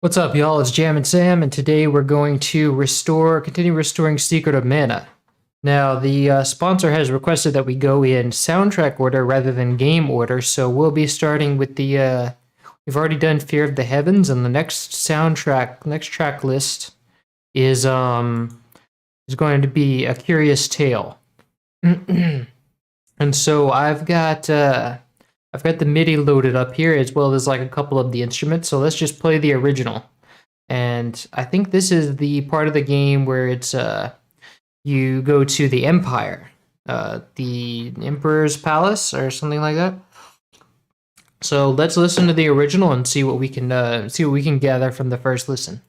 What's up, y'all? It's Jam and Sam, and today we're going to continue restoring Secret of Mana. Now, the sponsor has requested that we go in soundtrack order rather than game order, so we'll be starting with the. We've already done Fear of the Heavens, and the next track list is going to be A Curious Tale. And so I've got the MIDI loaded up here as well as like a couple of the instruments. So let's just play the original. And I think this is the part of the game where it's you go to the Empire, the Emperor's Palace or something like that. So let's listen to the original and see what we can gather from the first listen.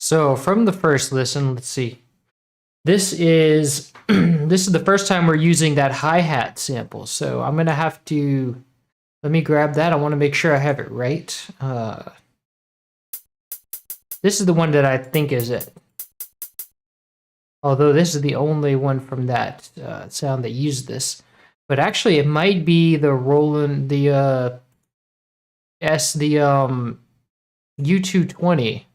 So from the first listen, let's see. This is this is the first time we're using that hi-hat sample. So I'm gonna have to let me grab that. I want to make sure I have it right. This is the one that I think is it. Although this is the only one from that sound that used this. But actually it might be the Roland U220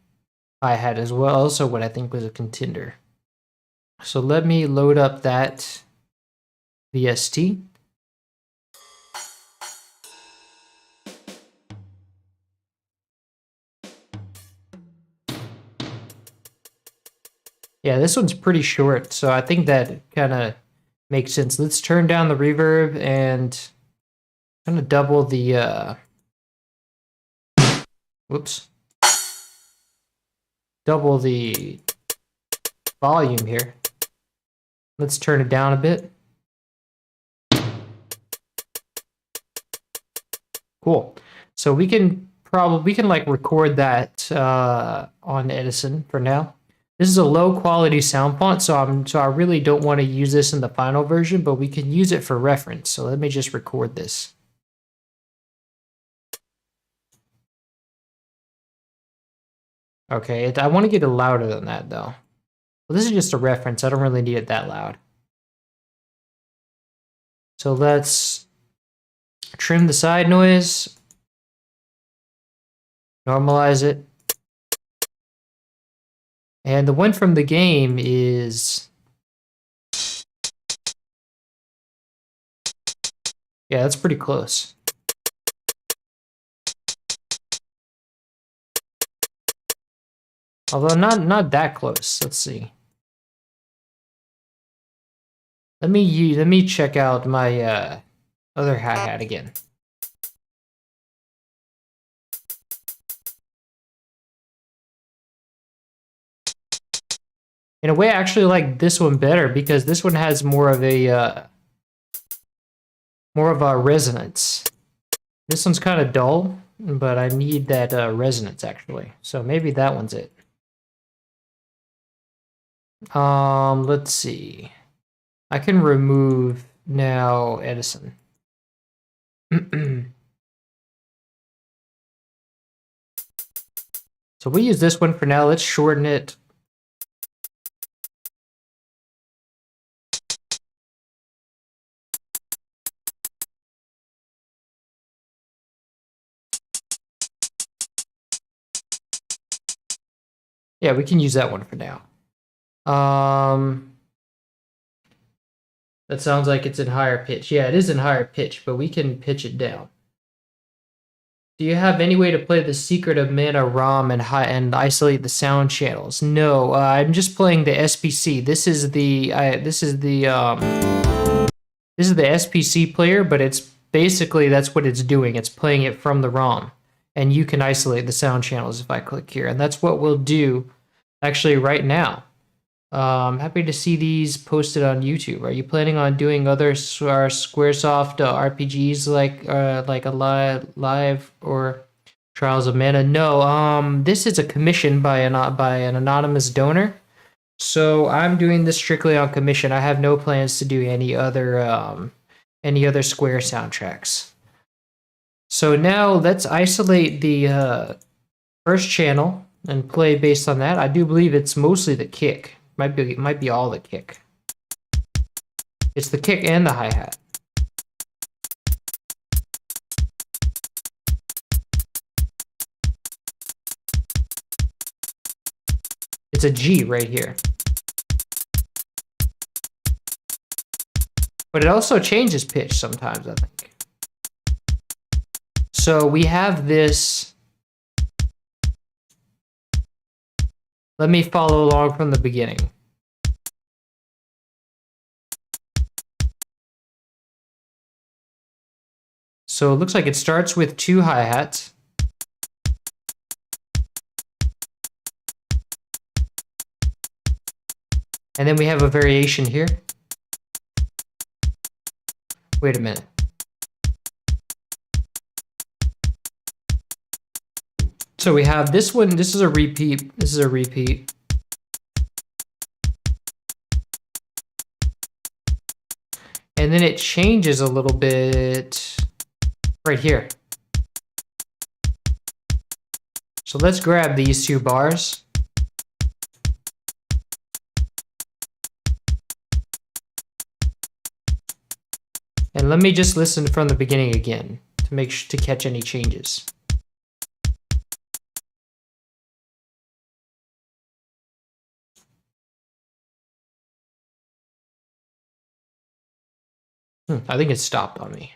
hi-hat as well, also what I think was a contender. So let me load up that VST. Yeah, this one's pretty short, so I think that kind of makes sense. Let's turn down the reverb and kind of double the double the volume here. Let's turn it down a bit. Cool. So we can like record that on Edison for now. This is a low quality sound font, so I really don't want to use this in the final version, but we can use it for reference. So let me just record this. Okay, I want to get it louder than that though. Well, this is just a reference. I don't really need it that loud. So let's trim the side noise, normalize it. And the one from the game is... yeah, that's pretty close. Although not that close. Let's see. Let me check out my other hi-hat again. In a way, I actually like this one better because this one has more of a resonance. This one's kind of dull, but I need that resonance actually. So maybe that one's it. Let's see. I can remove now Edison. So we'll use this one for now. Let's shorten it. Yeah, we can use that one for now. That sounds like it's in higher pitch. Yeah, it is in higher pitch, but we can pitch it down. Do you have any way to play the Secret of Mana ROM and isolate the sound channels? No, I'm just playing the SPC. This is the SPC player, but it's basically that's what it's doing. It's playing it from the ROM, and you can isolate the sound channels if I click here, and that's what we'll do actually right now. I'm happy to see these posted on YouTube. Are you planning on doing other Squaresoft RPGs like a live or Trials of Mana? No. This is a commission by an anonymous donor, so I'm doing this strictly on commission. I have no plans to do any other Square soundtracks. So now let's isolate the first channel and play based on that. I do believe it's mostly the kick. Might be all the kick. It's the kick and the hi-hat. It's a G right here. But it also changes pitch sometimes, I think. So we have this. Let me follow along from the beginning. So it looks like it starts with 2 hi-hats. And then we have a variation here. Wait a minute. So we have this one, this is a repeat, this is a repeat. And then it changes a little bit right here. So let's grab these 2 bars. And let me just listen from the beginning again to catch any changes. I think it stopped on me.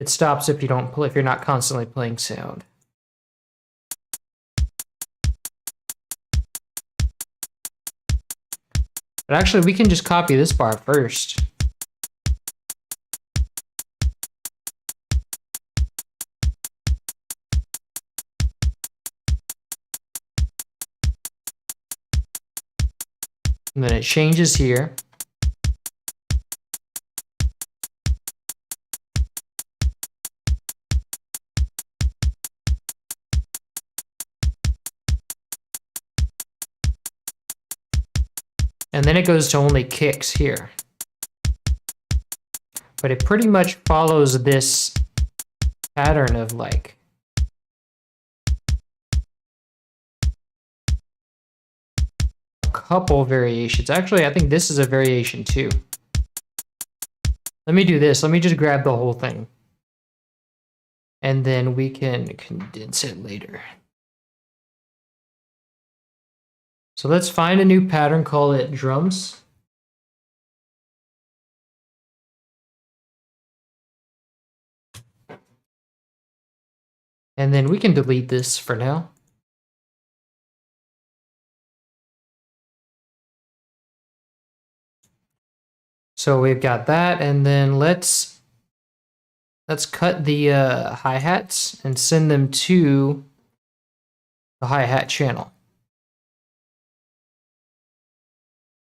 It stops if you're not constantly playing sound. But actually, we can just copy this bar first. And then it changes here. And then it goes to only kicks here. But it pretty much follows this pattern of like a couple variations. Actually, I think this is a variation too. Let me do this. Let me just grab the whole thing. And then we can condense it later. So let's find a new pattern, call it drums. And then we can delete this for now. So we've got that, and then let's cut the hi-hats and send them to the hi-hat channel.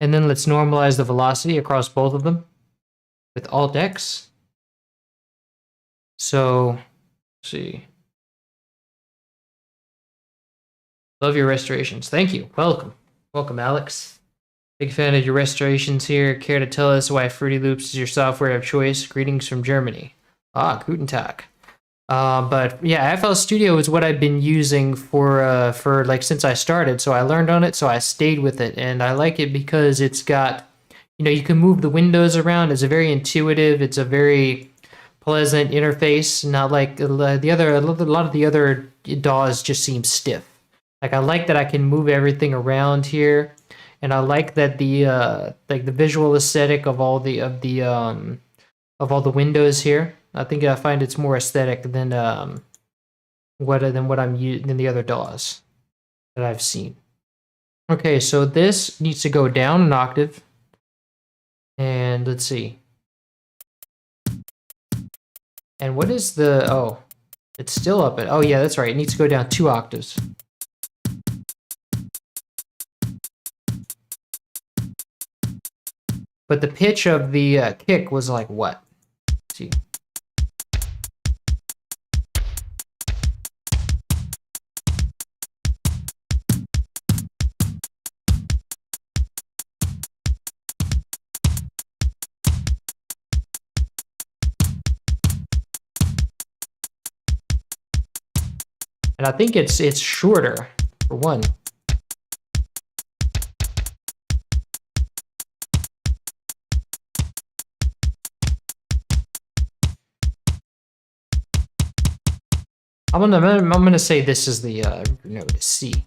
And then let's normalize the velocity across both of them with Alt-X. So, let's see. Love your restorations. Thank you. Welcome. Welcome, Alex. Big fan of your restorations here. Care to tell us why Fruity Loops is your software of choice? Greetings from Germany. Ah, Guten Tag. But yeah, FL Studio is what I've been using for like since I started. So I learned on it, so I stayed with it, and I like it because it's got, you know, you can move the windows around. It's a very intuitive. It's a very pleasant interface. Not like the other, a lot of the other DAWs just seem stiff. Like I like that I can move everything around here, and I like that the like the visual aesthetic of all the windows here. I think I find it's more aesthetic than what I'm using than the other DAWs that I've seen. Okay, so this needs to go down an octave, and let's see. And what is the it's still up at yeah, that's right. It needs to go down 2 octaves. But the pitch of the kick was like what? Let's see. And I think it's shorter for one. I'm gonna say this is the note C.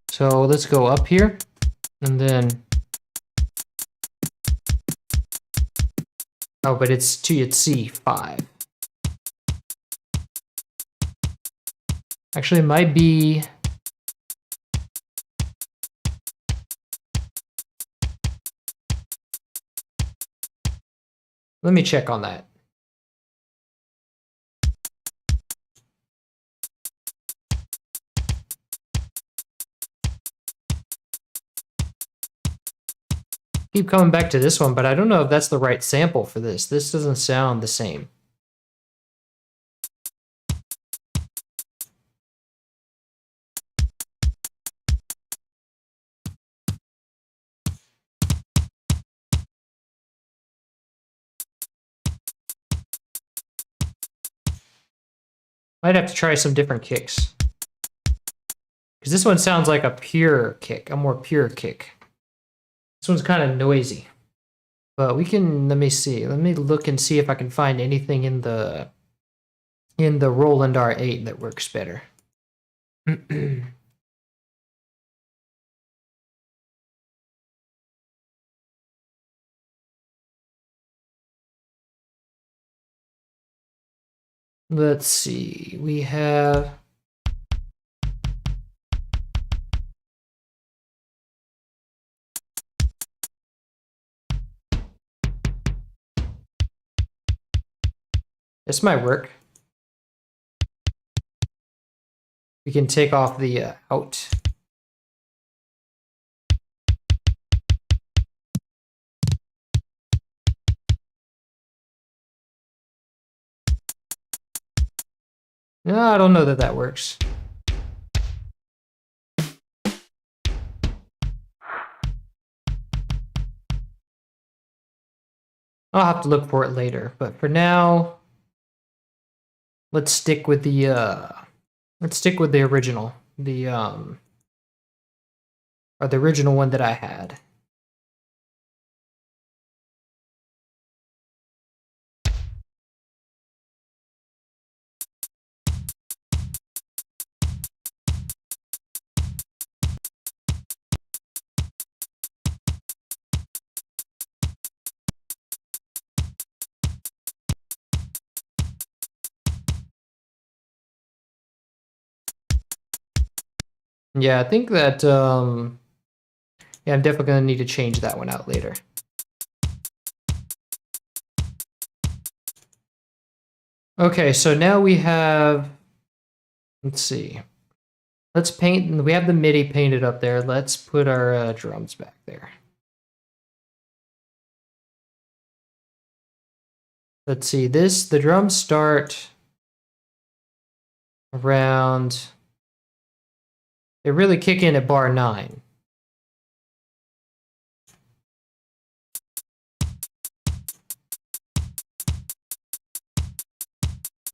So let's go up here, and then but it's C5. Actually, it might be. Let me check on that. Keep coming back to this one, but I don't know if that's the right sample for this. This doesn't sound the same. Might have to try some different kicks. Because this one sounds like a pure kick, a more pure kick. This one's kind of noisy. But we can, let me see. Let me look and see if I can find anything in the Roland R8 that works better. Let's see. We have this might work. We can take off the out. No, I don't know that that works. I'll have to look for it later, but for now, let's stick with the original, or the original one that I had. Yeah, I think that, yeah, I'm definitely going to need to change that one out later. Okay, so now we have, let's see. Let's paint, we have the MIDI painted up there. Let's put our drums back there. Let's see, the drums start around, they really kick in at bar 9.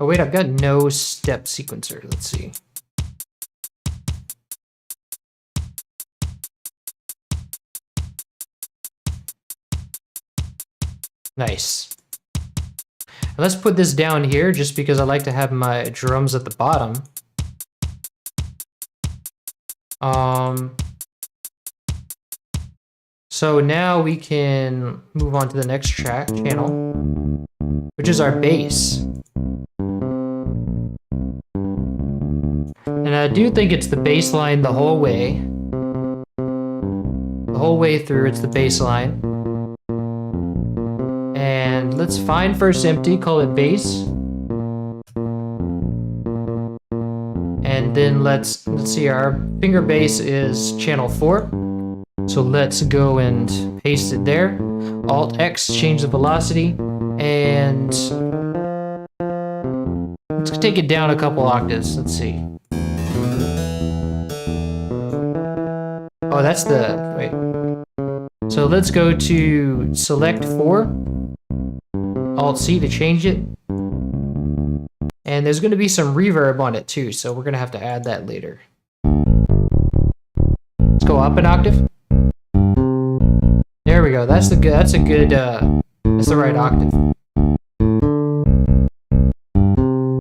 Oh wait, I've got no step sequencer. Let's see. Nice. And let's put this down here just because I like to have my drums at the bottom. So now we can move on to the next channel, which is our bass. And I do think it's the bass line the whole way. The whole way through, it's the bass line. And let's find first empty, call it bass. And then let's see, our finger bass is channel 4. So let's go and paste it there. Alt X, change the velocity. And let's take it down a couple octaves. Let's see. Oh, that's the, wait. So let's go to select 4. Alt C to change it. And there's going to be some reverb on it too, so we're going to have to add that later. Let's go up an octave. There we go. That's the good. That's a good. That's the right octave.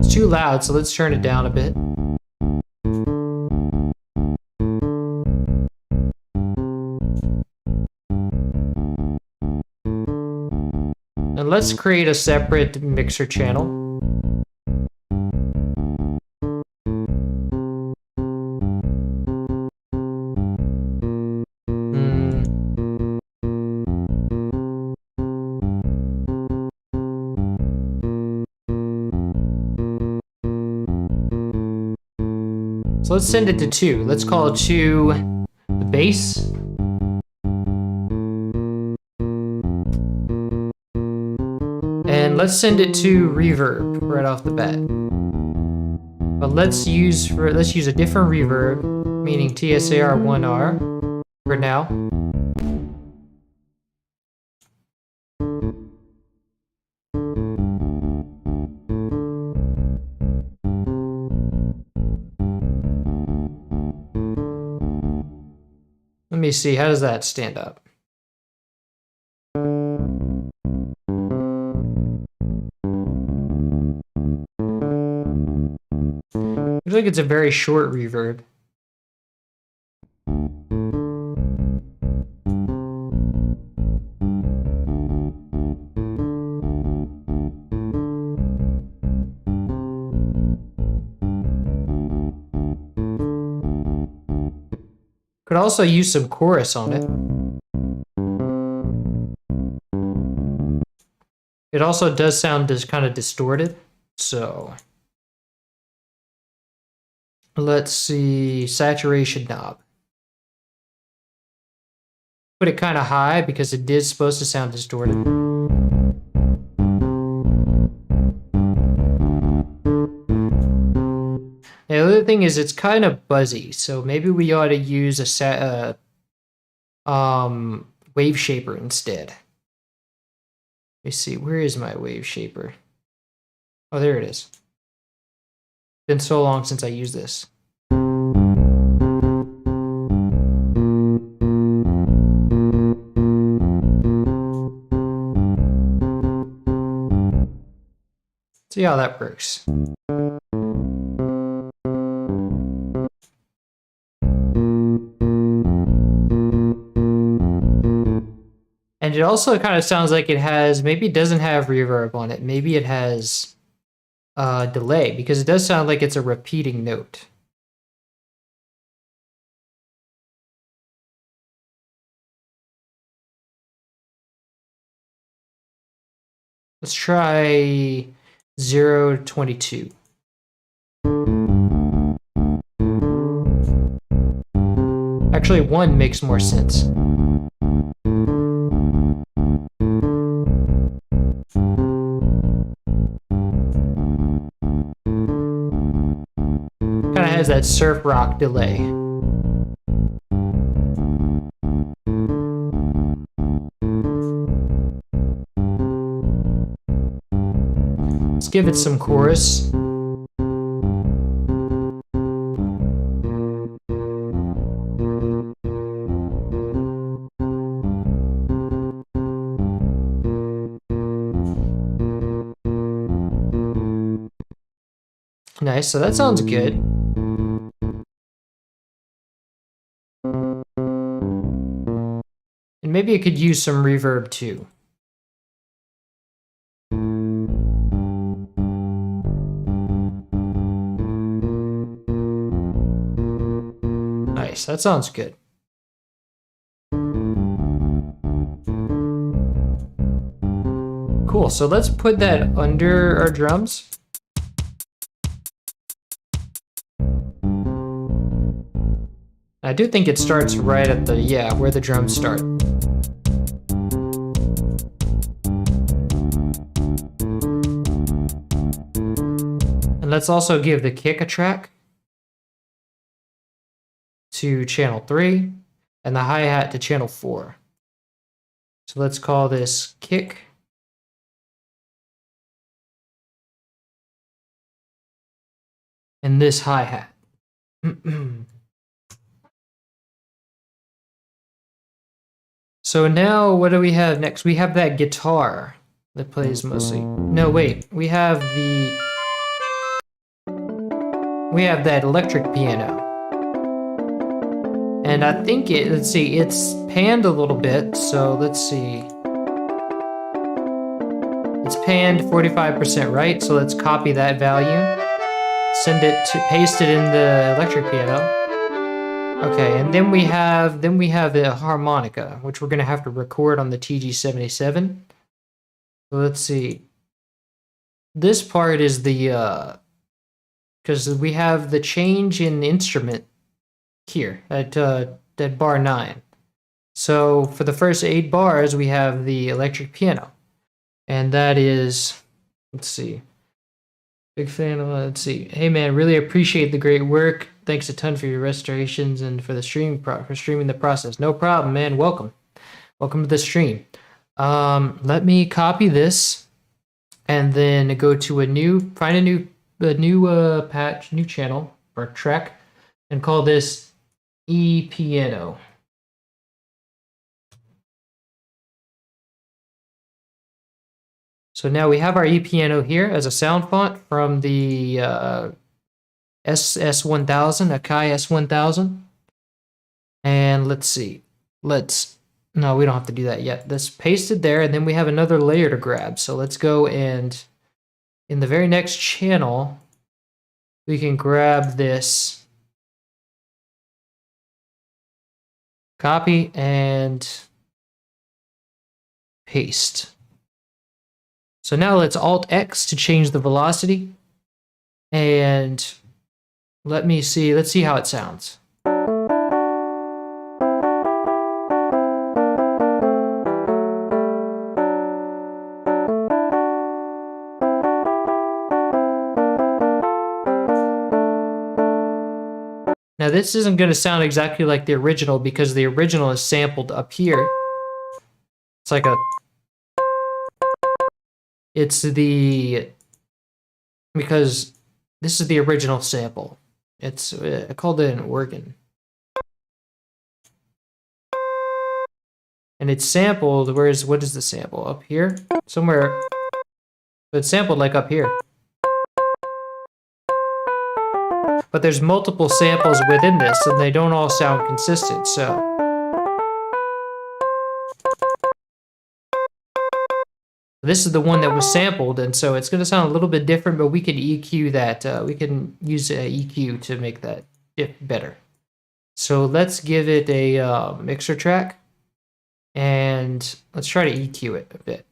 It's too loud, so let's turn it down a bit. And let's create a separate mixer channel. So let's send it to 2. Let's call it 2 the bass. And let's send it to reverb right off the bat. But let's use a different reverb, meaning TSAR1R for now. Let me see, how does that stand up? Looks like it's a very short reverb. Could also use some chorus on it. It also does sound just kind of distorted, so let's see, saturation knob. Put it kind of high because it is supposed to sound distorted. The other thing is it's kind of buzzy, so maybe we ought to use a wave shaper instead. Let me see, where is my wave shaper? Oh, there it is. Been so long since I used this. See how that works. And it also kind of sounds like it has, maybe it doesn't have reverb on it. Maybe it has delay, because it does sound like it's a repeating note. Let's try 022. Actually, 1 makes more sense. Kind of has that surf rock delay. Let's give it some chorus. Nice, so that sounds good. And maybe I could use some reverb too. Nice, that sounds good. Cool, so let's put that under our drums. I do think it starts right at the, yeah, where the drums start. And let's also give the kick a track to channel 3 and the hi-hat to channel 4. So let's call this kick. And this hi-hat. So now what do we have next? We have that guitar that plays mostly. No, wait. We have that electric piano. And I think let's see, it's panned a little bit, so let's see. It's panned 45% right, so let's copy that value. Paste it in the electric piano. Okay, and then we have the harmonica, which we're gonna have to record on the TG-77. So let's see. This part is the because we have the change in instrument here at bar 9. So for the first 8 bars, we have the electric piano, and that is, let's see. Big fan of, let's see. Hey man, really appreciate the great work. Thanks a ton for your restorations and for the streaming the process. No problem, man. Welcome to the stream. Let me copy this and then go to find a new patch, new channel or track, and call this E-piano. So now we have our E-piano here as a sound font from the S1000, Akai S1000. And let's see. No, we don't have to do that yet. Let's paste it there, and then we have another layer to grab. So let's go and in the very next channel, we can grab this, copy, and paste. So now let's Alt-X to change the velocity, and let's see how it sounds. Now this isn't going to sound exactly like the original because the original is sampled up here. It's like because this is the original sample. I called it an organ. And it's sampled, what is the sample? Up here? Somewhere, but it's sampled like up here. But there's multiple samples within this, and they don't all sound consistent, so. This is the one that was sampled, and so it's going to sound a little bit different, but we can EQ that. We can use a EQ to make that better. So let's give it a mixer track, and let's try to EQ it a bit.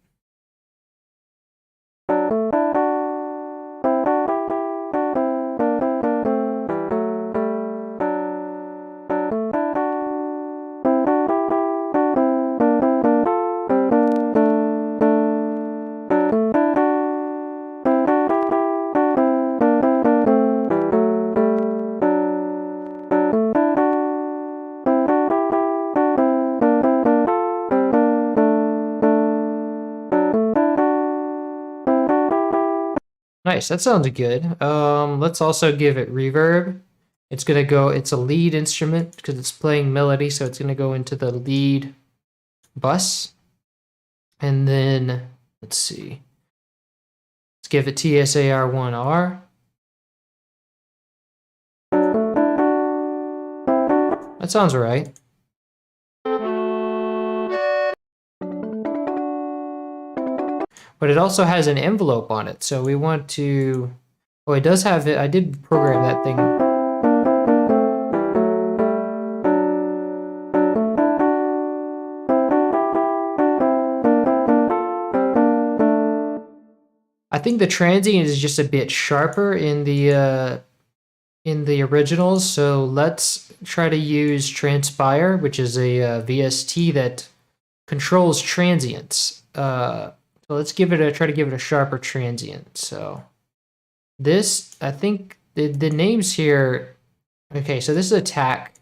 Nice, that sounds good. Let's also give it reverb. It's gonna go, it's a lead instrument because it's playing melody, so it's gonna go into the lead bus. And then, let's see. Let's give it TSAR1R. That sounds right. But it also has an envelope on it, so we want to... Oh, it does have it. I did program that thing. I think the transient is just a bit sharper in the originals, so let's try to use Transpire, which is a VST that controls transients. So let's give it a try to give it a sharper transient. So this, I think the names here. Okay, so this is attack.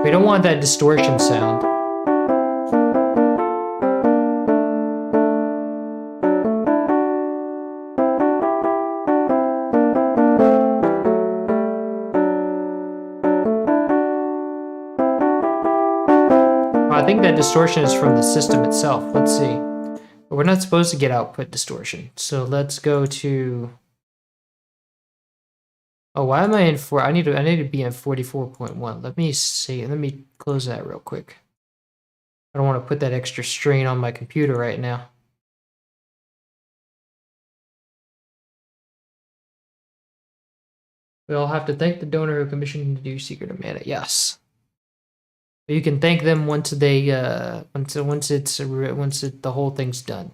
We don't want that distortion sound. I think that distortion is from the system itself. Let's see. But we're not supposed to get output distortion. So let's go to... Oh, why am I in 4? I need to be in 44.1. Let me see. Let me close that real quick. I don't want to put that extra strain on my computer right now. We all have to thank the donor who commissioned to do Secret of Mana. Yes. You can thank them once they once the whole thing's done.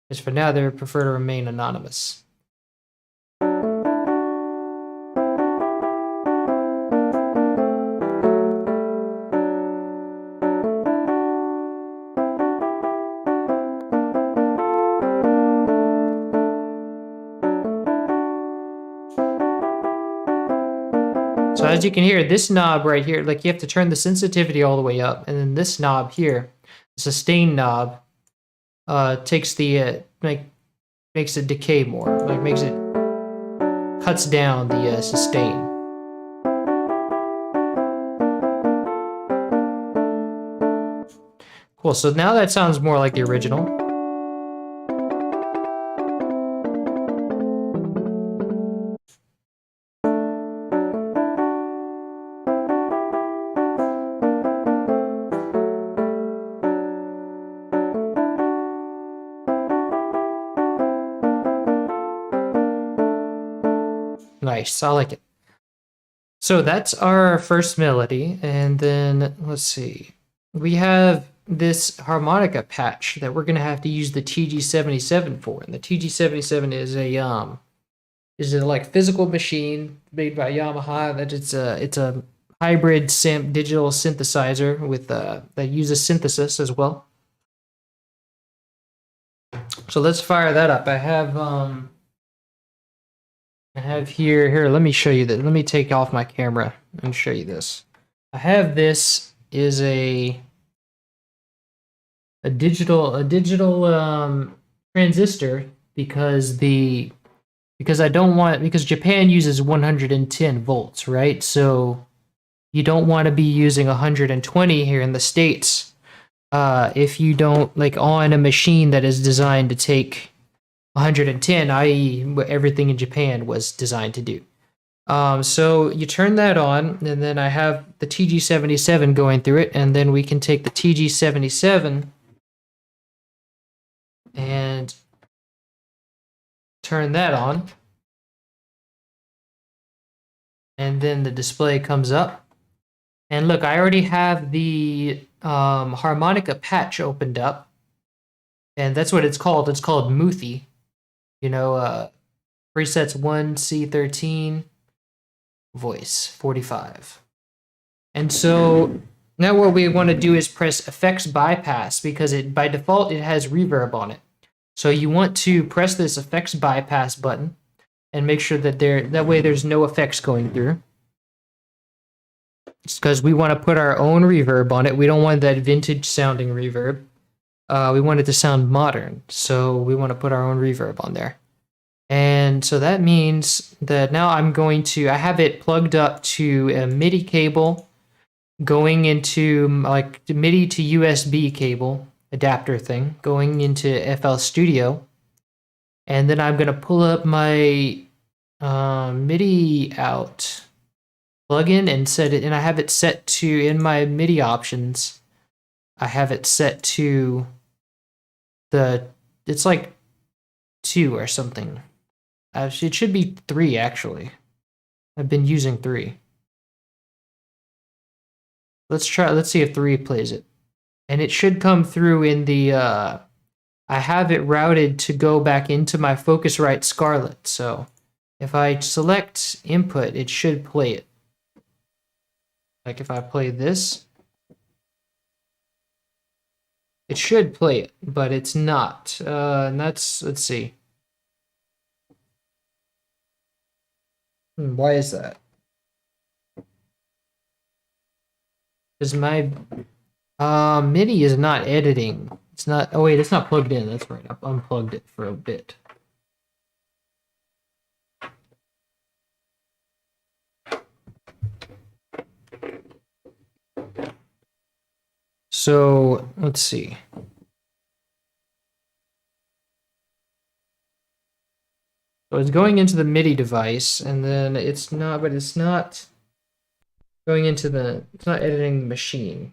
Because for now they prefer to remain anonymous. So as you can hear, this knob right here, like you have to turn the sensitivity all the way up, and then this knob here, the sustain knob, takes the makes it decay more, like makes it cuts down the sustain. Cool. So now that sounds more like the original. Nice, I like it. So that's our first melody, and then let's see. We have this harmonica patch that we're gonna have to use the TG77 for, and the TG77 is a like physical machine made by Yamaha. That it's a hybrid digital synthesizer with that uses synthesis as well. So let's fire that up. I have here, let me show you that. Let me take off my camera and show you this. I have this is a digital transistor because Japan uses 110 volts, right? So you don't want to be using 120 here in the States if you don't, like, on a machine that is designed to take 110, i.e. what everything in Japan was designed to do. So you turn that on, and then I have the TG77 going through it, and then we can take the TG77 and turn that on. And then the display comes up. And look, I already have the harmonica patch opened up. And that's what it's called. It's called Muthi. You know, presets 1C13, voice 45. And so Now what we want to do is press effects bypass because it by default it has reverb on it. So you want to press this effects bypass button and make sure that that way there's no effects going through. It's because we want to put our own reverb on it. We don't want that vintage sounding reverb. We want it to sound modern, so we want to put our own reverb on there. And so that means that now I have it plugged up to a MIDI cable going into like MIDI to USB cable adapter thing going into FL Studio. And then I'm going to pull up my MIDI out plugin and set it, and I have it set to, in my MIDI options, I have it set to it's like 2 or something. It should be 3 actually. I've been using 3. Let's see if 3 plays it. And it should come through in the, I have it routed to go back into my Focusrite Scarlett. So if I select input, it should play it. Like if I play this, it should play it, but it's not. And let's see. Why is that? Because my MIDI is not editing. It's not. Oh wait, it's not plugged in. That's right. I've unplugged it for a bit. So let's see. So it's going into the MIDI device, and then it's not going into it's not editing the machine.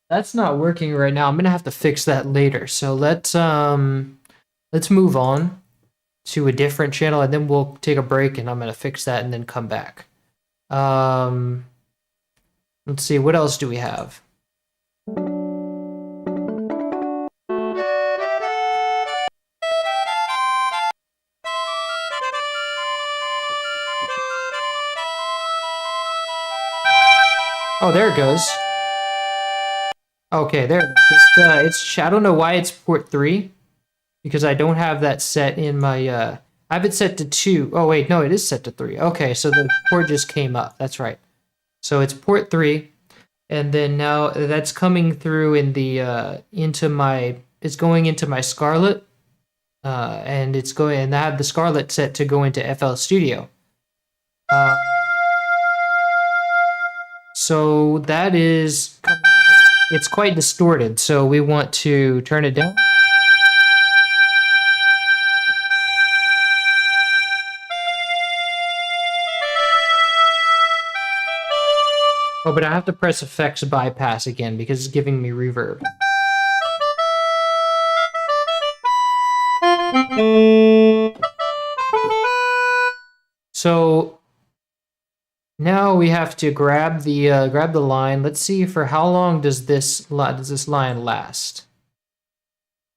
That's not working right now. I'm gonna have to fix that later. So let's move on to a different channel, and then we'll take a break, and I'm gonna fix that and then come back. Let's see, what else do we have? Oh, there it goes. Okay, there. I don't know why it's port 3, because I don't have that set in my. I have it set to 2. Oh wait, no, it is set to 3. Okay, so the port just came up. That's right. So it's port 3, and then now that's coming through in the It's going into my Scarlett, and and I have the Scarlett set to go into FL Studio. So that is. It's quite distorted, so we want to turn it down. Oh, but I have to press effects bypass again because it's giving me reverb. So now we have to grab the line. Let's see for how long does this line last.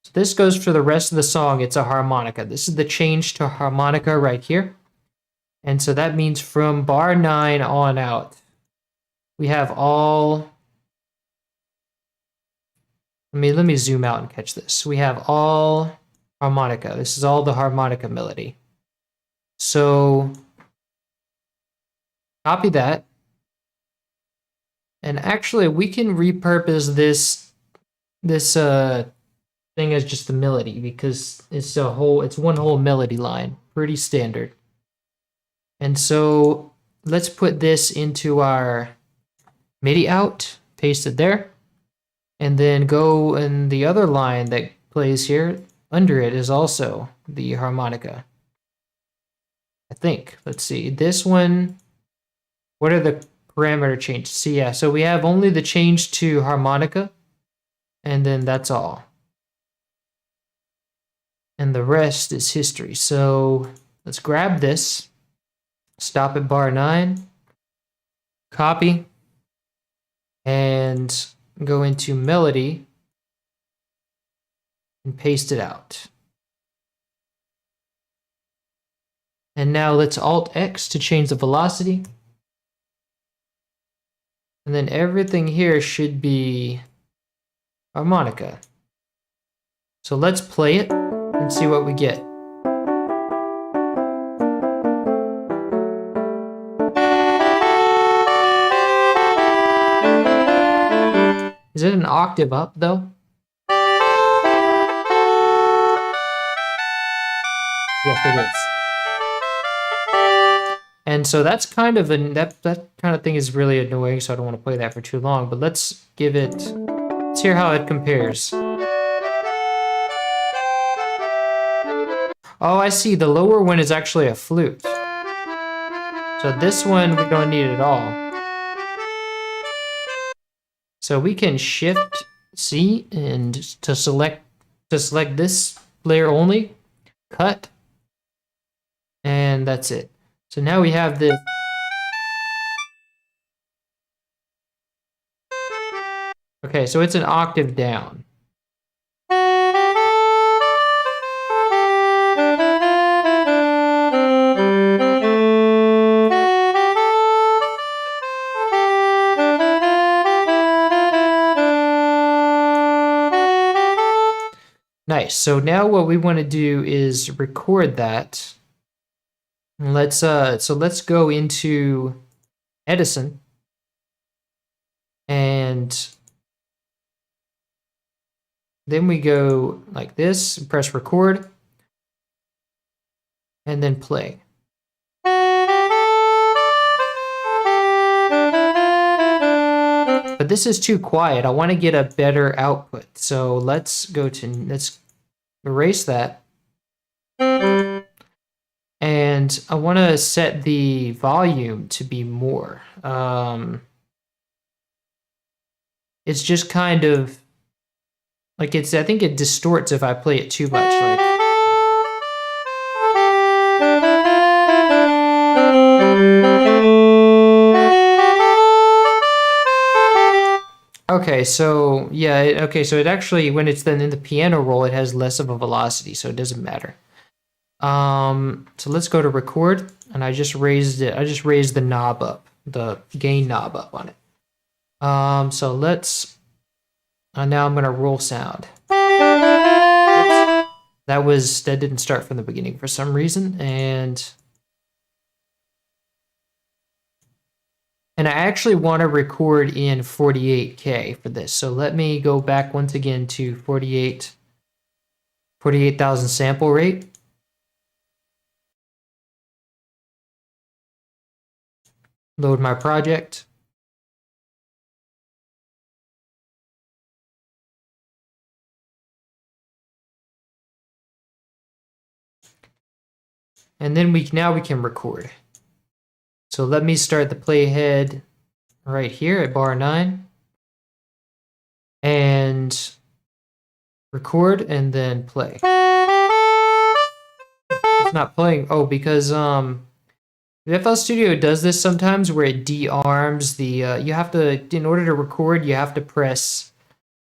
So this goes for the rest of the song. It's a harmonica. This is the change to harmonica right here. And so that means from bar 9 on out, we have all. Let me zoom out and catch this. We have all harmonica. This is all the harmonica melody. So copy that, and actually we can repurpose this thing as just the melody, because it's one whole melody line, pretty standard. And so let's put this into our MIDI out, paste it there, and then go in the other line that plays here. Under it is also the harmonica, I think. Let's see, this one. What are the parameter changes? See, yeah, so we have only the change to harmonica, And then that's all. And the rest is history. So let's grab this, stop at bar 9, copy, and go into melody and paste it out. And now let's Alt X to change the velocity. And then everything here should be harmonica. So let's play it and see what we get. Is it an octave up though? Yes, it is. And so that's kind of that kind of thing is really annoying, so I don't want to play that for too long, but let's hear how it compares. Oh, I see, the lower one is actually a flute. So this one we don't need at all. So we can shift C and to select this layer only, cut, and that's it. So now we have this. Okay, so it's an octave down. Nice. So now what we want to do is record that. Let's go into Edison and then we go like this, press record, and then play. But this is too quiet. I want to get a better output. So let's erase that. And I want to set the volume to be more. It's just kind of like I think it distorts if I play it too much. Like, okay, so yeah, so it actually, when it's then in the piano roll, it has less of a velocity, so it doesn't matter. So let's go to record, and I just raised it. I just raised the knob up, the gain knob up on it. So let's. Now I'm gonna roll sound. Oops. That didn't start from the beginning for some reason, and I actually want to record in 48K for this. So let me go back once again to 48,000 sample rate. Load my project. And then now we can record. So let me start the playhead right here at bar 9 and record and then play. It's not playing. Oh, because the FL Studio does this sometimes where it de-arms the you have to, in order to record, you have to press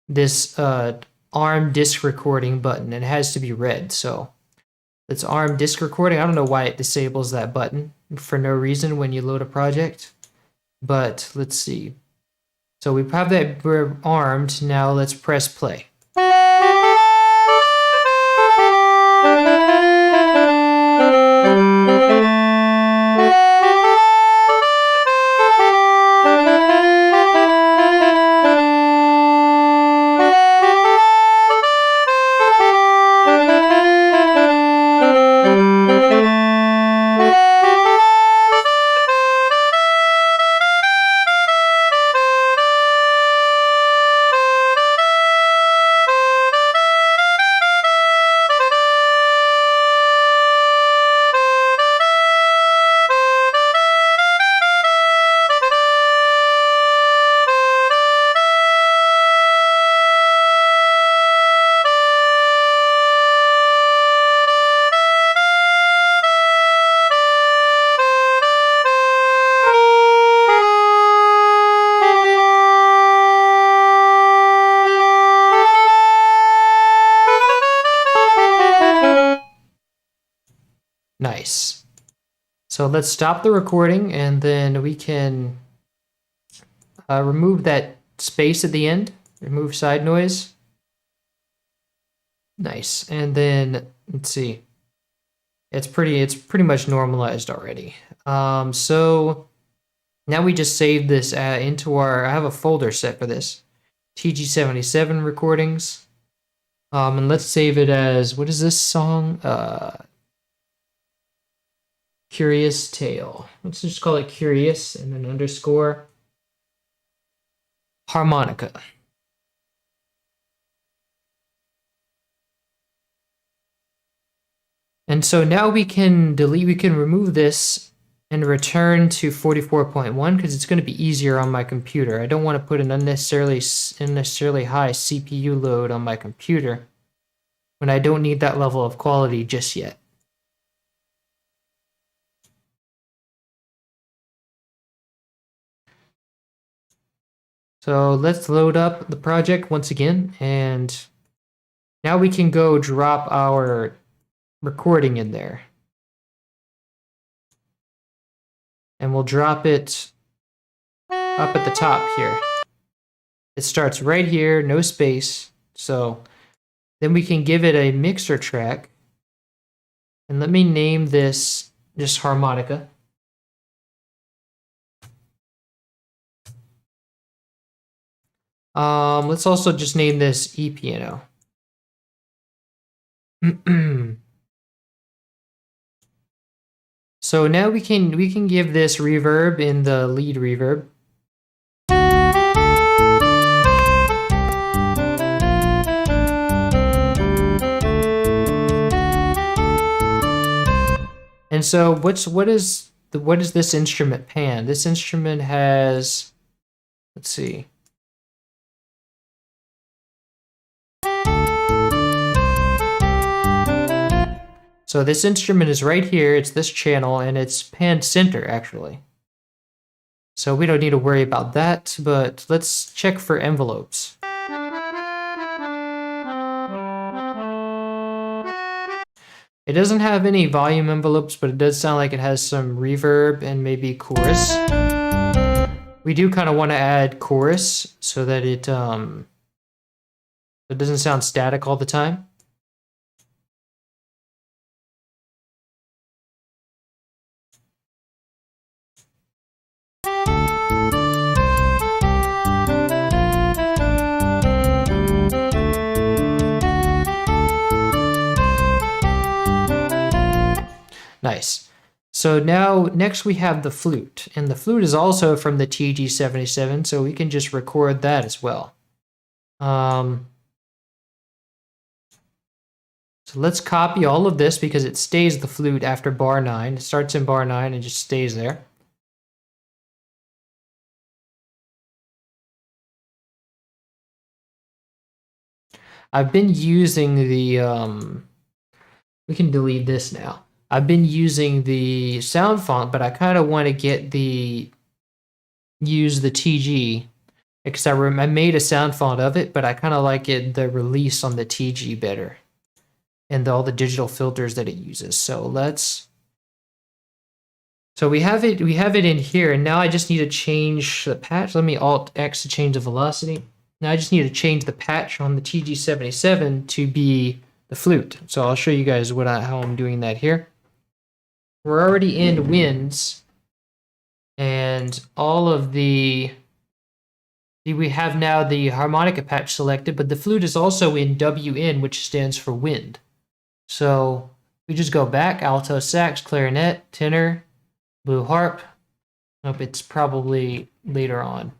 this arm disc recording button, and it has to be red. So it's arm disc recording. I don't know why it disables that button for no reason when you load a project, but let's see. So we have that, we're armed. Now let's press play. Nice. So let's stop the recording, and then we can remove that space at the end. Remove side noise. Nice. And then let's see. It's pretty much normalized already. So now we just save this into our. I have a folder set for this. TG77 recordings. And let's save it as, what is this song? Curious Tale. Let's just call it Curious and then underscore Harmonica. And so now we can remove this and return to 44.1 because it's going to be easier on my computer. I don't want to put an unnecessarily high CPU load on my computer when I don't need that level of quality just yet. So let's load up the project once again, and now we can go drop our recording in there. And we'll drop it up at the top here. It starts right here, no space. So then we can give it a mixer track. And let me name this just Harmonica. Let's also just name this E-piano. So now we can give this reverb in the lead reverb. And so what is this instrument pan? This instrument has, let's see. So this instrument is right here, it's this channel, and it's panned center, actually. So we don't need to worry about that, but let's check for envelopes. It doesn't have any volume envelopes, but it does sound like it has some reverb and maybe chorus. We do kind of want to add chorus so that it doesn't sound static all the time. Nice. So now, next we have the flute, and the flute is also from the TG77, so we can just record that as well. So let's copy all of this because it stays the flute after bar 9. It starts in bar 9 and just stays there. I've been using the, we can delete this now. I've been using the sound font, but I kind of want to use the TG, because I made a sound font of it, but I kind of like the release on the TG better, and all the digital filters that it uses. So we have it in here, and now I just need to change the patch. Let me Alt X to change the velocity. Now I just need to change the patch on the TG77 to be the flute. So I'll show you guys how I'm doing that here. We're already in winds, and all of we have now the harmonica patch selected, but the flute is also in WN, which stands for wind. So we just go back, alto sax, clarinet, tenor, blue harp. Nope, it's probably later on.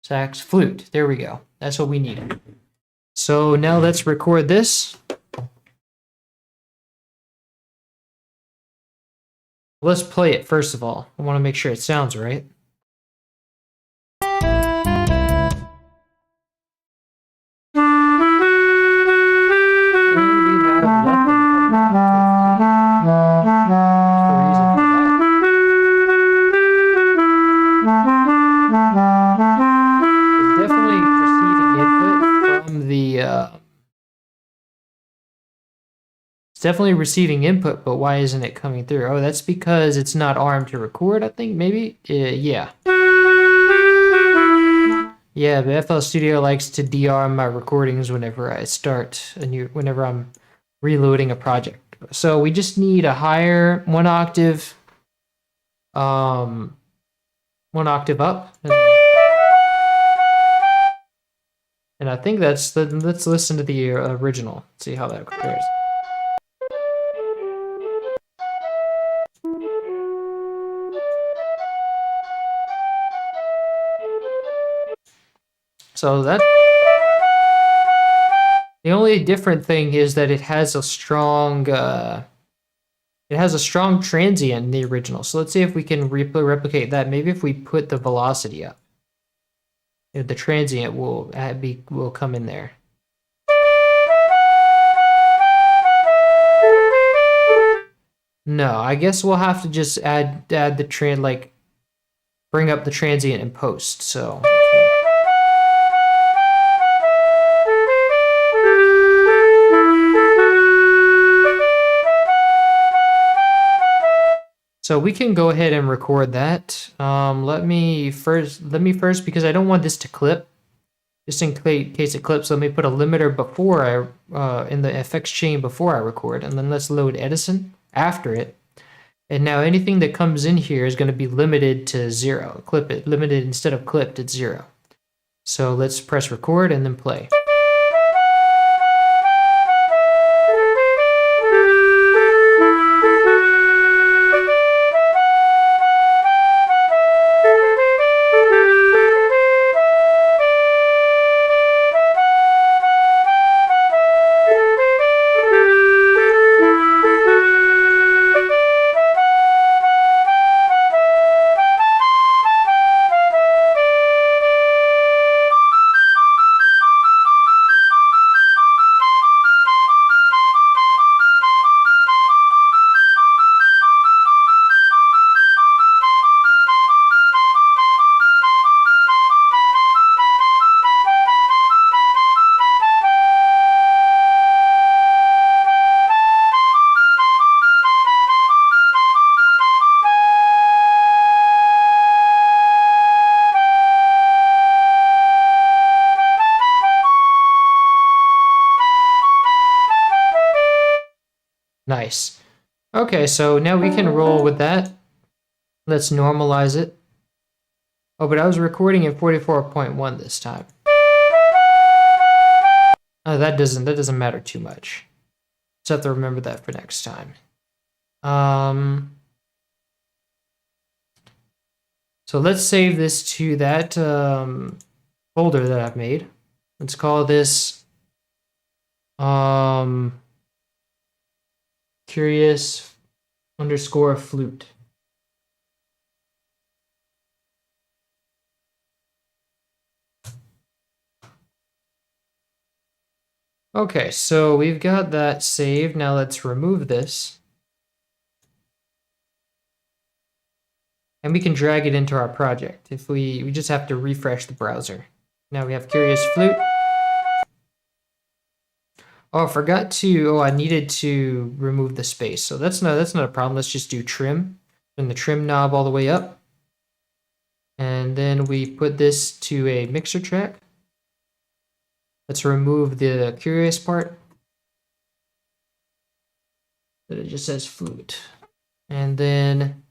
Sax, flute, there we go. That's what we need. So now let's record this. Let's play it first of all. I want to make sure it sounds right. definitely receiving input, but why isn't it coming through? Oh, that's because it's not armed to record, I think, maybe? Yeah. Yeah, the FL Studio likes to de-arm my recordings whenever I start whenever I'm reloading a project. So we just need a higher 1 octave, 1 octave up. And I think let's listen to the original, see how that compares. So that the only different thing is that it has a strong transient in the original. So let's see if we can replicate that. Maybe if we put the velocity up, the transient will come in there. No, I guess we'll have to just add the bring up the transient in post. So. So we can go ahead and record that. Let me first, because I don't want this to clip. Just in case it clips, let me put a limiter before in the effects chain before I record, and then let's load Edison after it. And now anything that comes in here is going to be limited to 0. Limited instead of clipped, it's 0. So let's press record and then play. Nice. Okay, so now we can roll with that. Let's normalize it. Oh, but I was recording at 44.1 this time. Oh, that doesn't matter too much. Just have to remember that for next time. So let's save this to that folder that I've made. Let's call this curious_flute. Okay, so we've got that saved. Now let's remove this. And we can drag it into our project. If we just have to refresh the browser. Now we have Curious Flute. Oh, I needed to remove the space. So that's not a problem. Let's just do trim. Turn the trim knob all the way up. And then we put this to a mixer track. Let's remove the curious part. That it just says flute. And then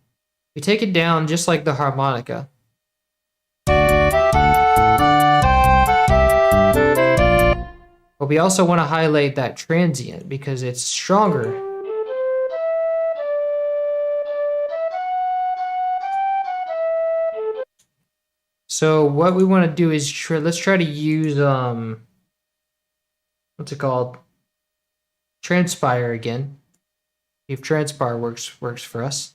we take it down just like the harmonica. But we also want to highlight that transient because it's stronger. So what we want to do is let's try to use what's it called? Transpire again. See if Transpire works for us.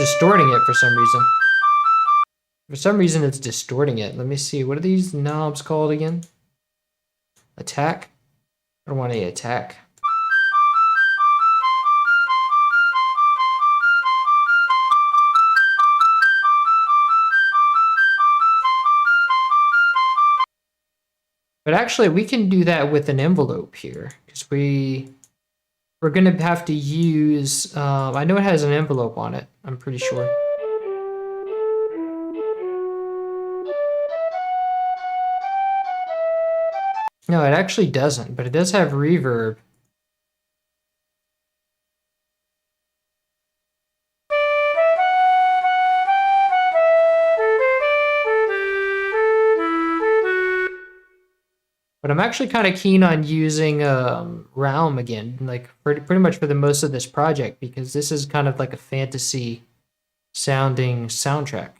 distorting it for some reason. For some reason, it's distorting it. Let me see. What are these knobs called again? Attack? I don't want any attack. But actually, we can do that with an envelope here, because we're gonna have to use. I know it has an envelope on it. I'm pretty sure. No, it actually doesn't, but it does have reverb. But I'm actually kind of keen on using Realm again, like pretty much for the most of this project, because this is kind of like a fantasy sounding soundtrack.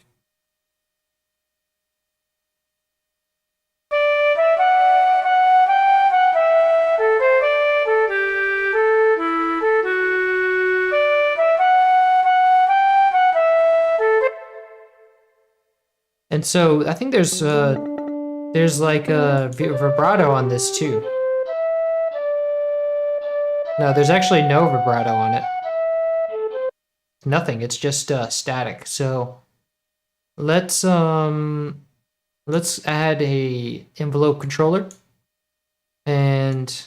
And so I think there's like a vibrato on this too. No, there's actually no vibrato on it. Nothing. It's just static. So let's add a envelope controller, and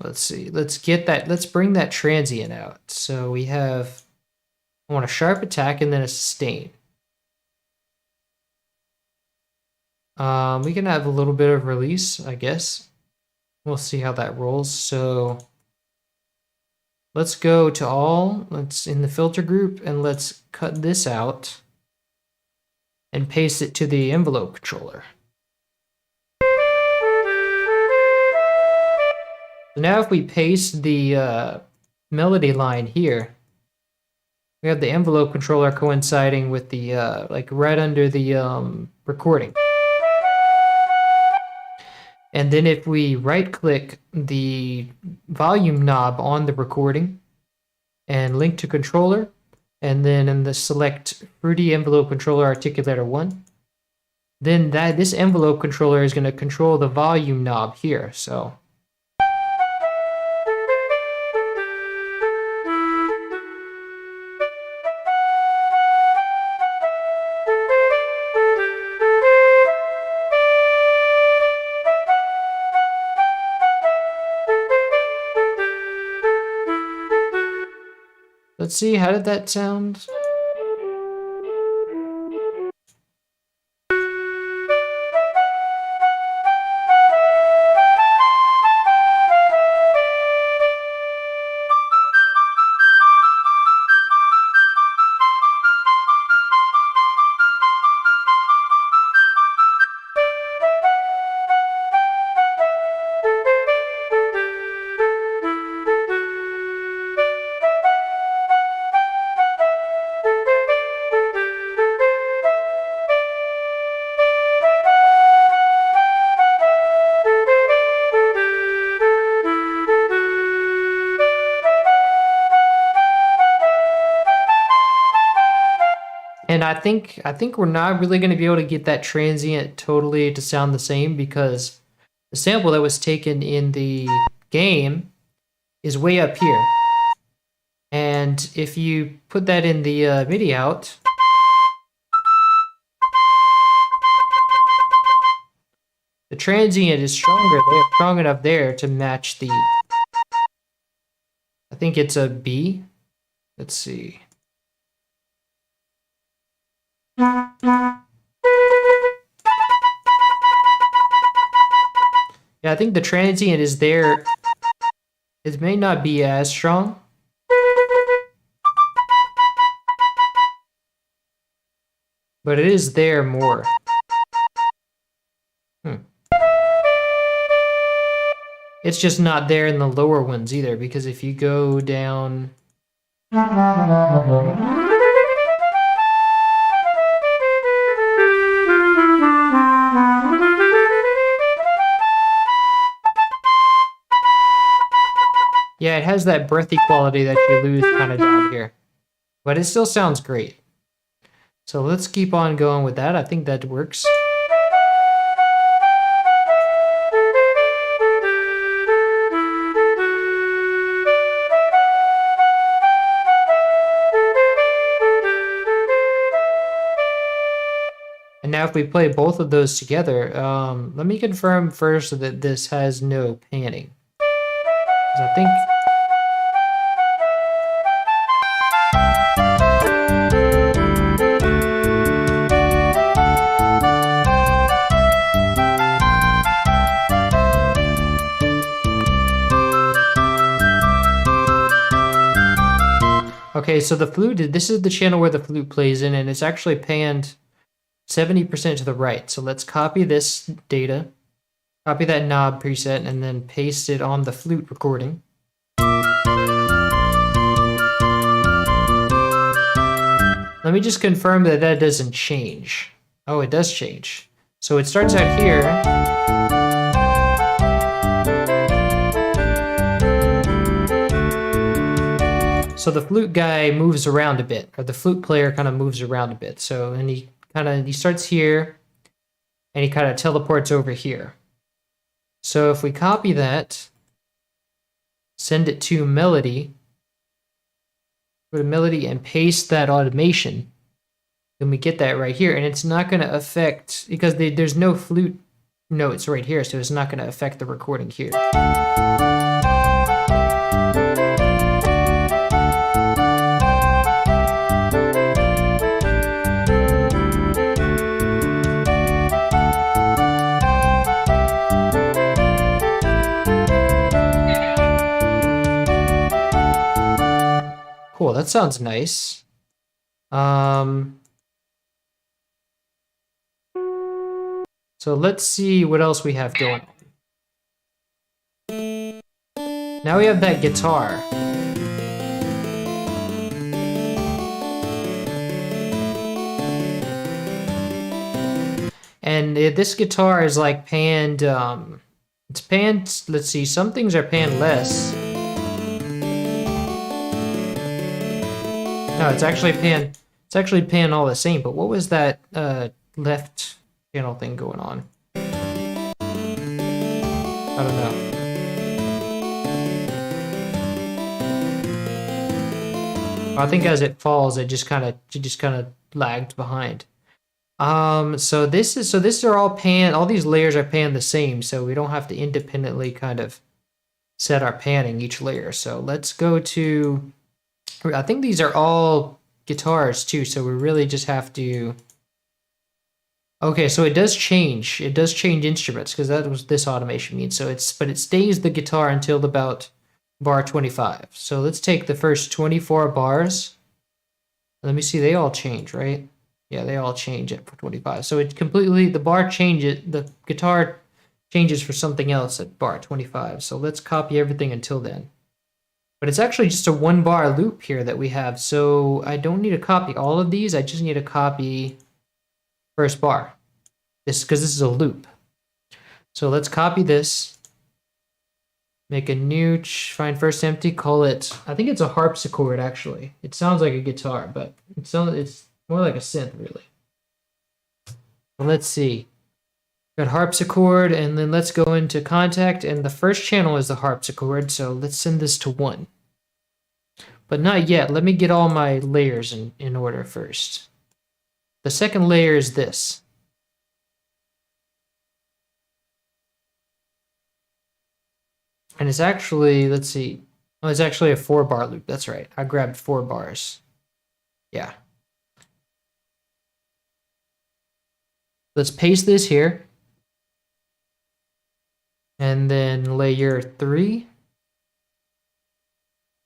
let's see. Let's bring that transient out. So we have. I want a sharp attack and then a sustain. We can have a little bit of release, I guess. We'll see how that rolls. So let's go to all. Let's in the filter group, and let's cut this out and paste it to the envelope controller. So now if we paste the melody line here, we have the envelope controller coinciding with the like right under the recording. And then if we right-click the volume knob on the recording and link to controller, and then in the select Fruity Envelope Controller Articulator 1, then this envelope controller is going to control the volume knob here. So let's see, how did that sound? And I think we're not really going to be able to get that transient totally to sound the same, because the sample that was taken in the game is way up here. And if you put that in the MIDI out, the transient is strong enough there to match the, I think it's a B. Let's see. Yeah, I think the transient is there. It may not be as strong. But it is there more. It's just not there in the lower ones either, because if you go down... Yeah, it has that breathy quality that you lose kind of down here. but it still sounds great. So let's keep on going with that. I think that works. And now if we play both of those together, let me confirm first that this has no panning. 'Cause I think... Okay, so the flute, this is the channel where the flute plays in, and it's actually panned 70% to the right. So let's copy this data, copy that knob preset, and then paste it on the flute recording. Let me just confirm that that doesn't change. Oh, it does change. So it starts out here. So the flute guy moves around a bit, or the flute player kind of moves around a bit. So, and he starts here, and he kind of teleports over here. So if we copy that, send it to melody, go to melody and paste that automation, then we get that right here. And it's not going to affect, because there's no flute notes right here, so it's not going to affect the recording here. Cool, that sounds nice. So let's see what else we have going on. Now we have that guitar. And this guitar is like panned, it's panned, let's see, some things are panned less. No, it's actually panned all the same, but what was that left channel thing going on? I don't know. I think as it falls, it just kind of lagged behind. So these are all panned, all these layers are panned the same, so we don't have to independently kind of set our panning each layer. So let's go to, I think these are all guitars too, so we really just have to, okay, so it does change instruments, because that was this automation means. So but it stays the guitar until about bar 25. So let's take the first 24 bars. Let me see, they all change, right? Yeah, they all change at 25. So it completely, the bar changes, the guitar changes for something else at bar 25. So let's copy everything until then. But it's actually just a 1 bar loop here that we have. So I don't need to copy all of these. I just need to copy first bar. Because this is a loop. So let's copy this. Make a new, find first empty, call it, I think it's a harpsichord actually. It sounds like a guitar, but it's more like a synth really. Let's see. Got harpsichord, and then let's go into contact, and the first channel is the harpsichord, so let's send this to 1. But not yet. Let me get all my layers in order first. The second layer is this. And it's actually, let's see. Oh, it's actually a 4 bar loop. That's right. I grabbed 4 bars. Yeah. Let's paste this here. And then layer 3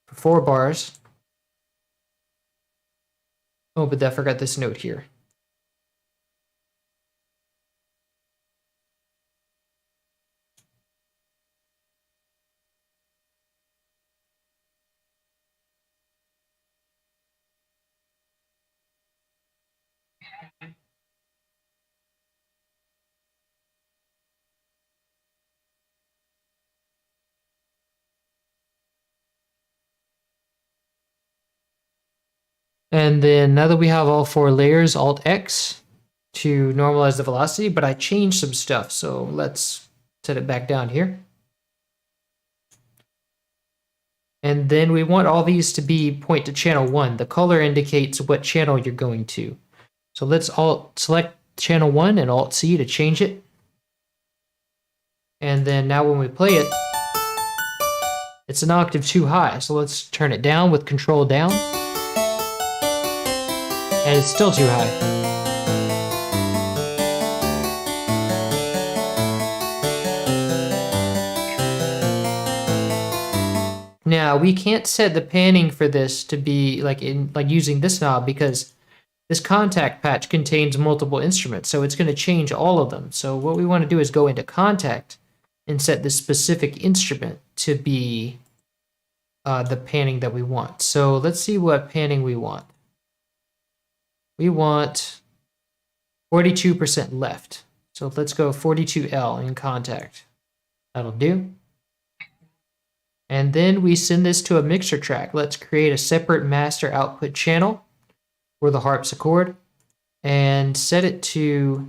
for 4 bars. Oh, but I forgot this note here. And then now that we have all 4 layers, Alt X to normalize the velocity, but I changed some stuff. So let's set it back down here. And then we want all these to point to channel 1. The color indicates what channel you're going to. So let's select channel 1 and Alt C to change it. And then now when we play it, it's an octave too high. So let's turn it down with Control down. And it's still too high. Now we can't set the panning for this to be like using this knob, because this contact patch contains multiple instruments, so it's going to change all of them. So what we want to do is go into contact and set this specific instrument to be the panning that we want. So let's see what panning we want. We want 42% left. So let's go 42L in contact. That'll do. And then we send this to a mixer track. Let's create a separate master output channel for the Harpsichord and set it to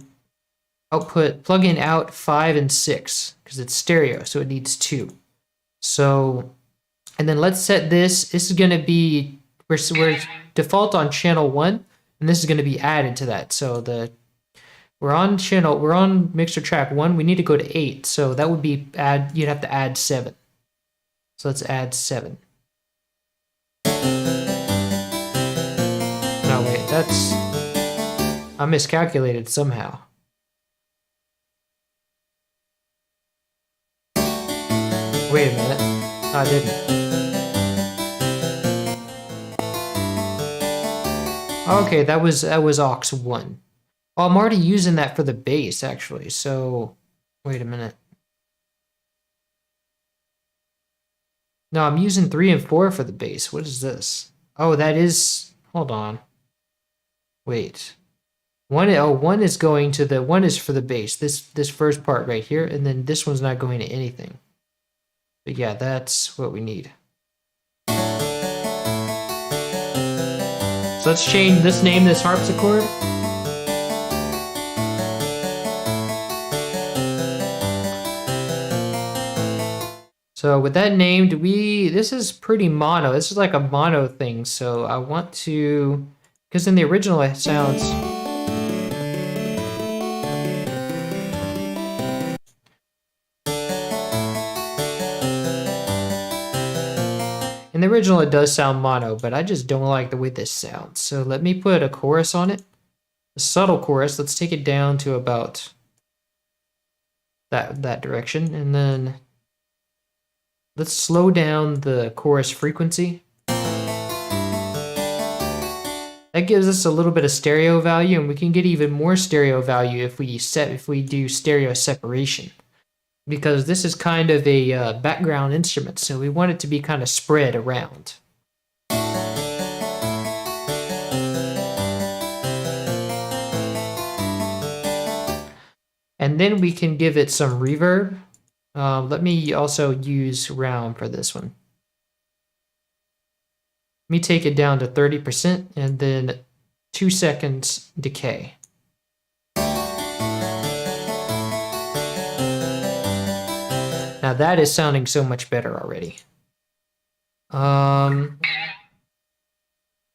output plug-in out 5 and 6 because it's stereo, so it needs 2. So, and then let's set this. This is going to be, we're default on channel 1, and this is going to be added to that. So we're on mixer track 1. We need to go to 8. So that would be you'd have to add 7. So let's add 7. No, wait, I miscalculated somehow. Wait a minute. I didn't. Okay, that was aux 1. Oh, I'm already using that for the bass, actually. So, wait a minute. No, I'm using 3 and 4 for the bass. What is this? Oh, that is... Hold on. Wait. 1 is going to the... 1 is for the bass. This first part right here. And then this one's not going to anything. But yeah, that's what we need. So let's change this, name this Harpsichord. So with that named, this is pretty mono. This is like a mono thing. So I want to, because in the original it sounds. In the original it does sound mono, but I just don't like the way this sounds. So let me put a chorus on it. A subtle chorus. Let's take it down to about that direction, and then let's slow down the chorus frequency. That gives us a little bit of stereo value, and we can get even more stereo value if we do stereo separation. Because this is kind of a background instrument, so we want it to be kind of spread around. And then we can give it some reverb. Let me also use round for this one. Let me take it down to 30% and then 2 seconds decay. Now that is sounding so much better already.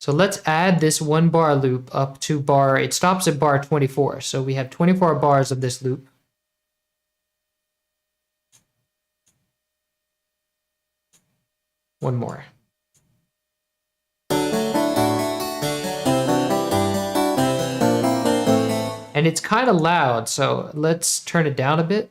So let's add this 1 bar loop up to it stops at bar 24. So we have 24 bars of this loop. One more. And it's kind of loud, so let's turn it down a bit.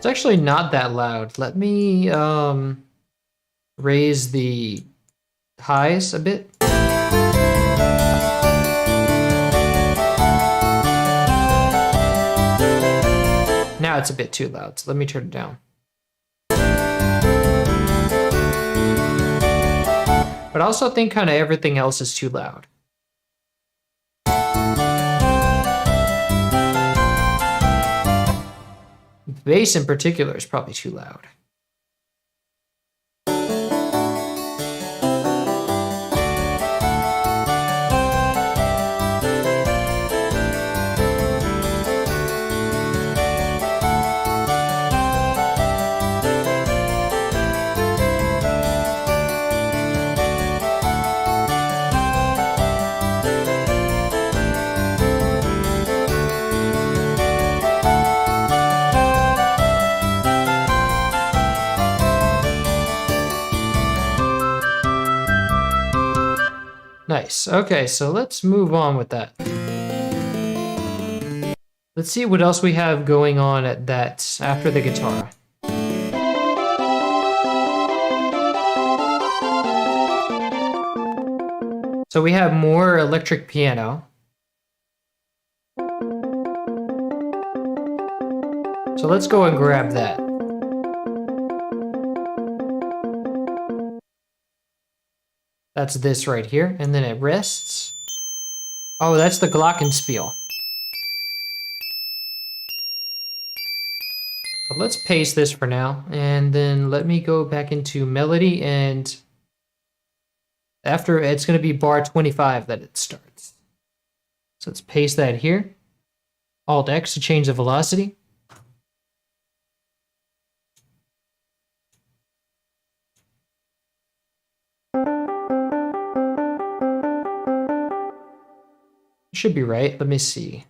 Actually not that loud. Let me raise the highs a bit. Now it's a bit too loud, so let me turn it down. But I also think kind of everything else is too loud. Bass in particular is probably too loud. Nice. Okay, so let's move on with that. Let's see what else we have going on at that after the guitar. So we have more electric piano. So let's go and grab that. That's this right here, and then it rests. Oh, that's the glockenspiel. So let's paste this for now, and then let me go back into melody, and after it's going to be bar 25 that it starts. So let's paste that here. Alt X to change the velocity. Should be right. Let me see.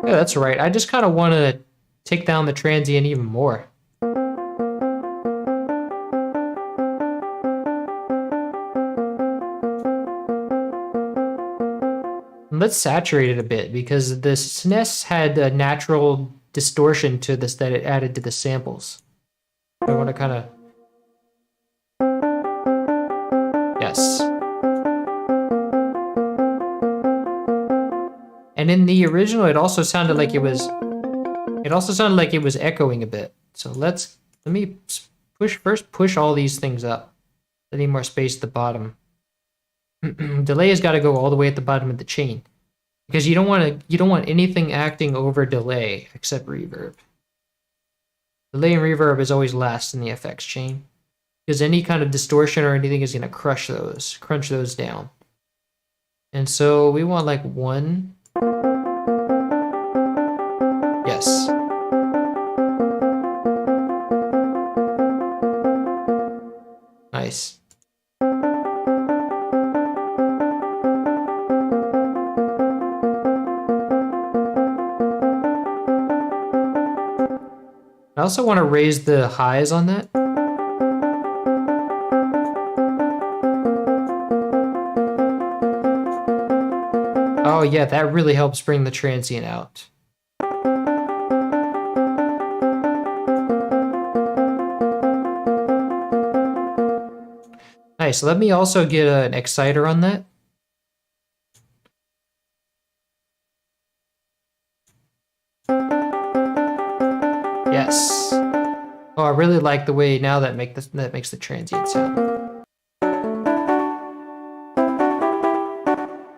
Yeah, that's right. I just kind of want to take down the transient even more. Let's saturate it a bit because the SNES had a natural distortion to this that it added to the samples. I want to kind of... Yes. And in the original, it also sounded like it was... It also sounded like it was echoing a bit. So let me push all these things up. I need more space at the bottom. Delay has got to go all the way at the bottom of the chain. Because you don't want anything acting over delay except reverb. Delay and reverb is always last in the effects chain. Because any kind of distortion or anything is going to crunch those down. And so we want like 1. Yes. Nice. I also want to raise the highs on that. Oh yeah, that really helps bring the transient out. Nice, let me also get an exciter on that. Yes. Oh, I really like the way now that makes the transient sound.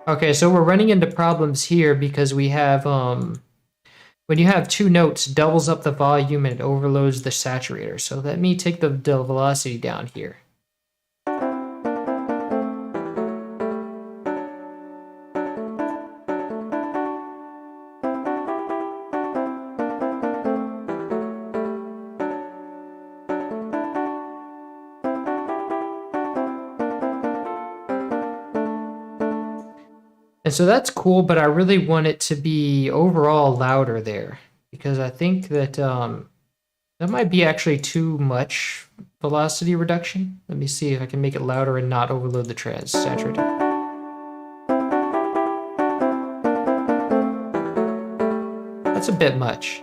Okay, so we're running into problems here because we have when you have 2 notes, doubles up the volume and it overloads the saturator. So let me take the velocity down here. And so that's cool, but I really want it to be overall louder there because I think that that might be actually too much velocity reduction. Let me see if I can make it louder and not overload the saturator. That's a bit much.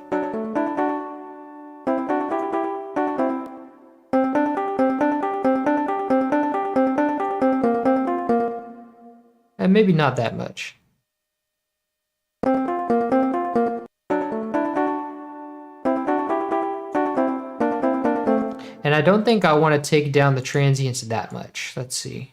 maybe not that much. And I don't think I want to take down the transients that much. Let's see.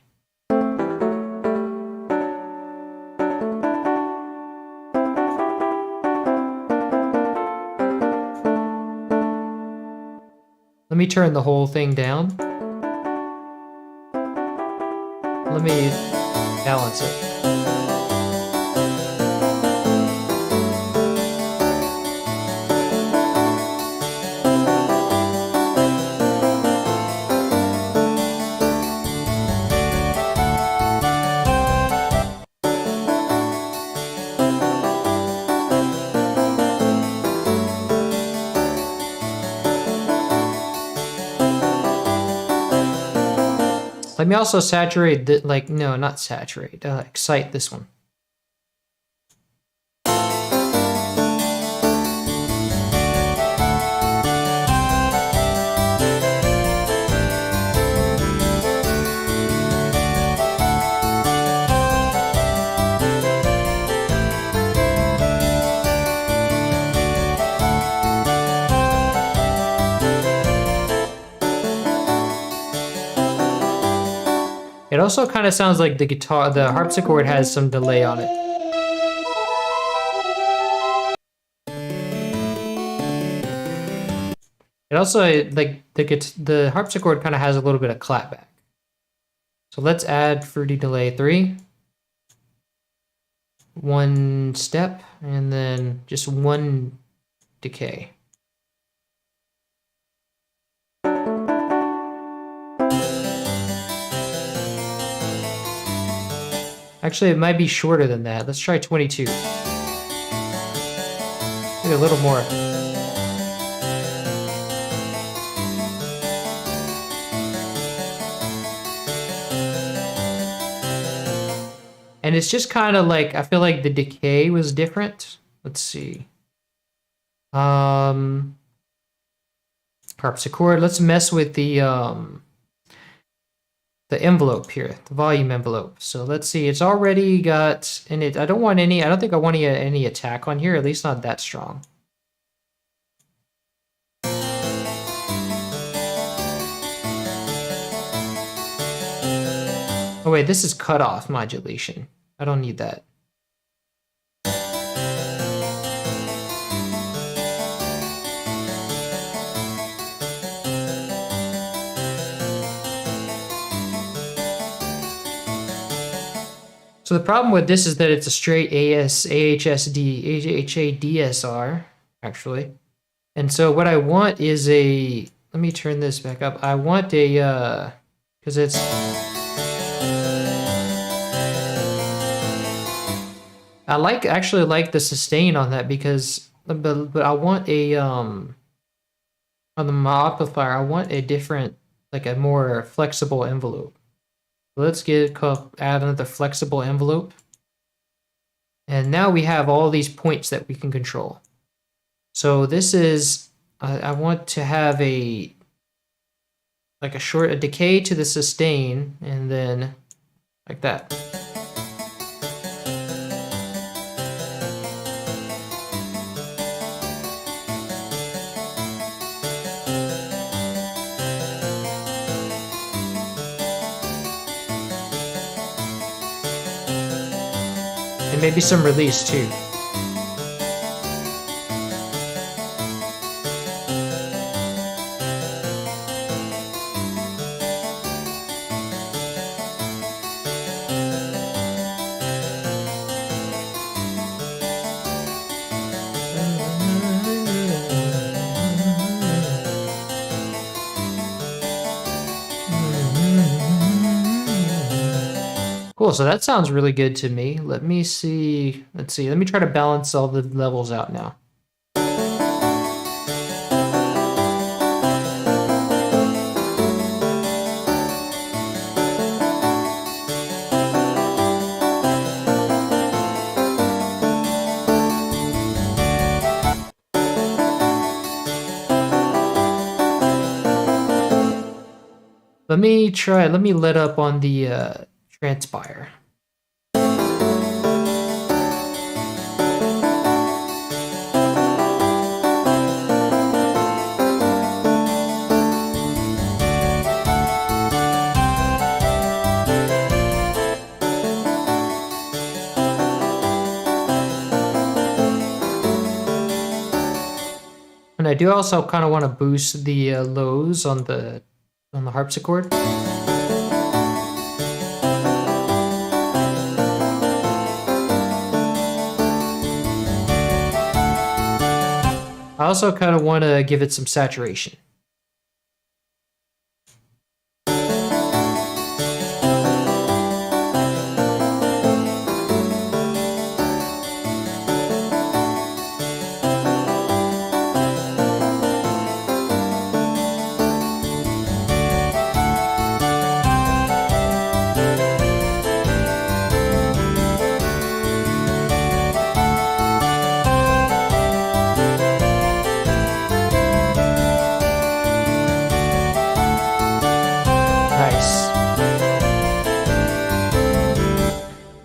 Let me turn the whole thing down. Let me balance it. Let me also saturate the, like, no, not saturate, excite this one. It also kind of sounds like the harpsichord has some delay on it. It also, like, the harpsichord kind of has a little bit of clapback. So let's add fruity delay 3. 1 step, and then just 1 decay. Actually, it might be shorter than that. Let's try 22. Maybe a little more. And it's just kind of like, I feel like the decay was different. Let's see. Harpsichord. Let's mess with the envelope here, the volume envelope. So let's see, it's already got in it. I don't think I want any attack on here, at least not that strong. Oh wait, this is cutoff modulation. I don't need that. So the problem with this is that it's a straight AHADSR, actually. And so what I want is a, let me turn this back up. I want a, because it's, I actually like the sustain on that because, but I want a, on the amplifier, I want a different, like a more flexible envelope. Let's add another flexible envelope. And now we have all these points that we can control. So this is, I want to have a decay to the sustain, and then like that. And maybe some release too. Cool, so that sounds really good to me. Let me see. Let's see. Let me try to balance all the levels out now. Let me let up on the transpire. do also kind of want to boost the lows on the harpsichord. I also kind of want to give it some saturation.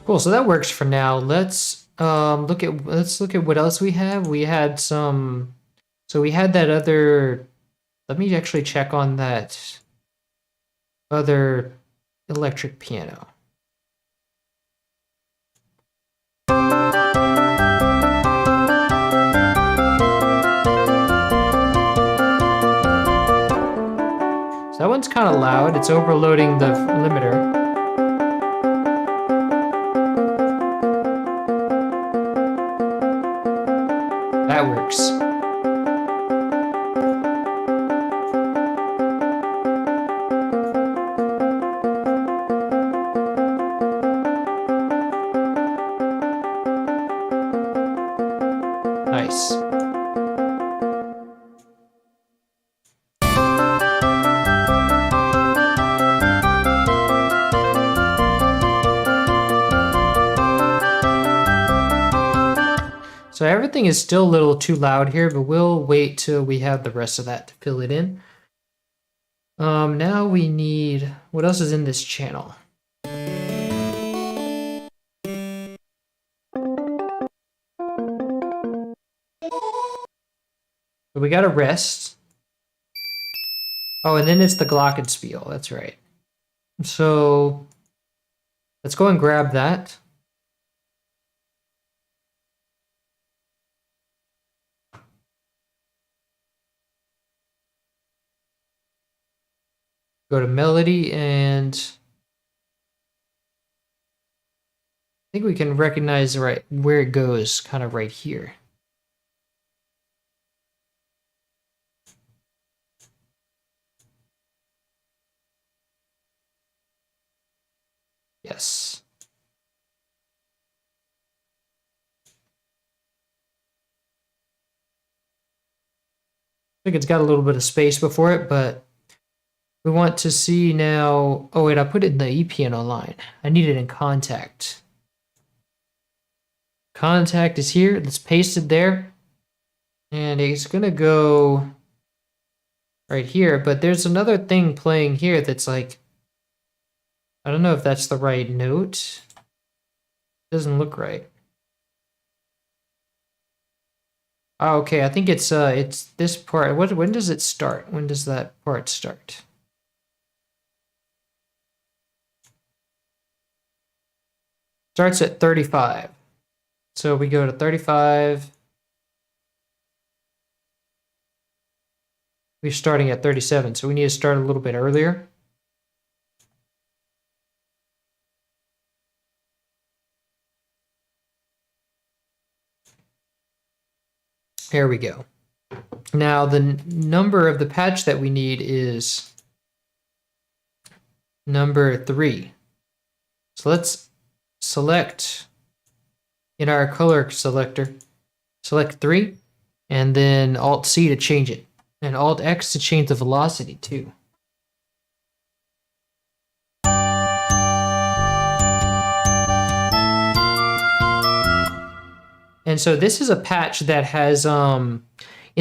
Cool, so that works for now. Let's look at what else we have. We had some, so we had that other. Let me actually check on that other electric piano. So that one's kind of loud. It's overloading the limiter. That works. Nice. So everything is still a little too loud here, but we'll wait till we have the rest of that to fill it in. Now we need, what else is in this channel? So we got a rest. Oh, and then it's the glockenspiel, that's right. So let's go and grab that. Go to melody, and I think we can recognize right where it goes, kind of right here. Yes. I think it's got a little bit of space before it, but we want to see now. Oh wait, I put it in the E piano line. I need it in contact. Contact is here. Let's paste it there. And it's gonna go right here, but there's another thing playing here that's like, I don't know if that's the right note. Doesn't look right. Oh, okay, I think it's this part. When does it start? When does that part start? Starts at 35. So we go to 35. We're starting at 37, so we need to start a little bit earlier. There we go. Now the number of the patch that we need is number 3. So let's select in our color selector, select 3, and then Alt-C to change it, and Alt-X to change the velocity too. And so this is a patch that has, in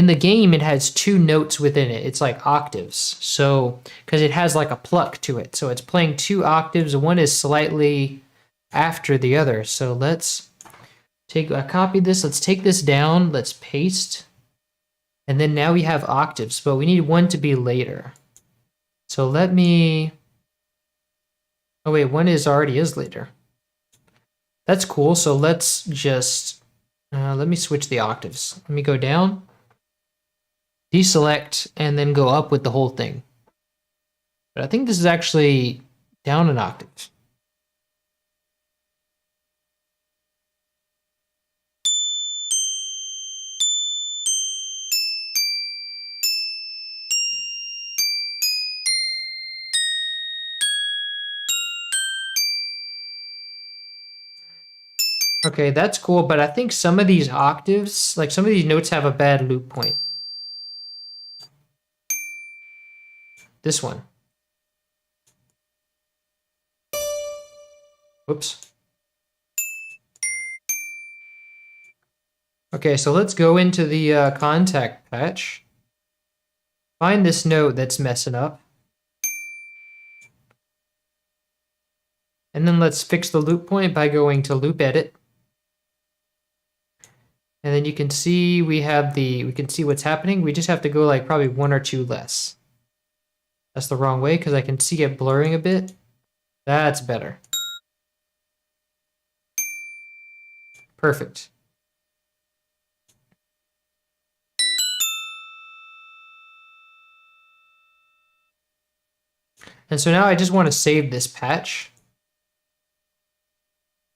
the game, it has 2 notes within it. It's like octaves. So, because it has like a pluck to it. So it's playing 2 octaves. One is slightly after the other. So let's I copied this. Let's take this down. Let's paste. And then now we have octaves, but we need one to be later. So let me, oh wait, one already is later. That's cool. So let's just, let me switch the octaves. Let me go down. deselect, and then go up with the whole thing. But I think this is actually down an octave. Okay, that's cool, but I think some of these octaves, like some of these notes have a bad loop point. This one. Whoops. Okay, so let's go into the contact patch. Find this note that's messing up. And then let's fix the loop point by going to loop edit. And then you can see we can see what's happening. We just have to go like probably 1 or 2 less. That's the wrong way because I can see it blurring a bit. That's better. Perfect. And so now I just want to save this patch.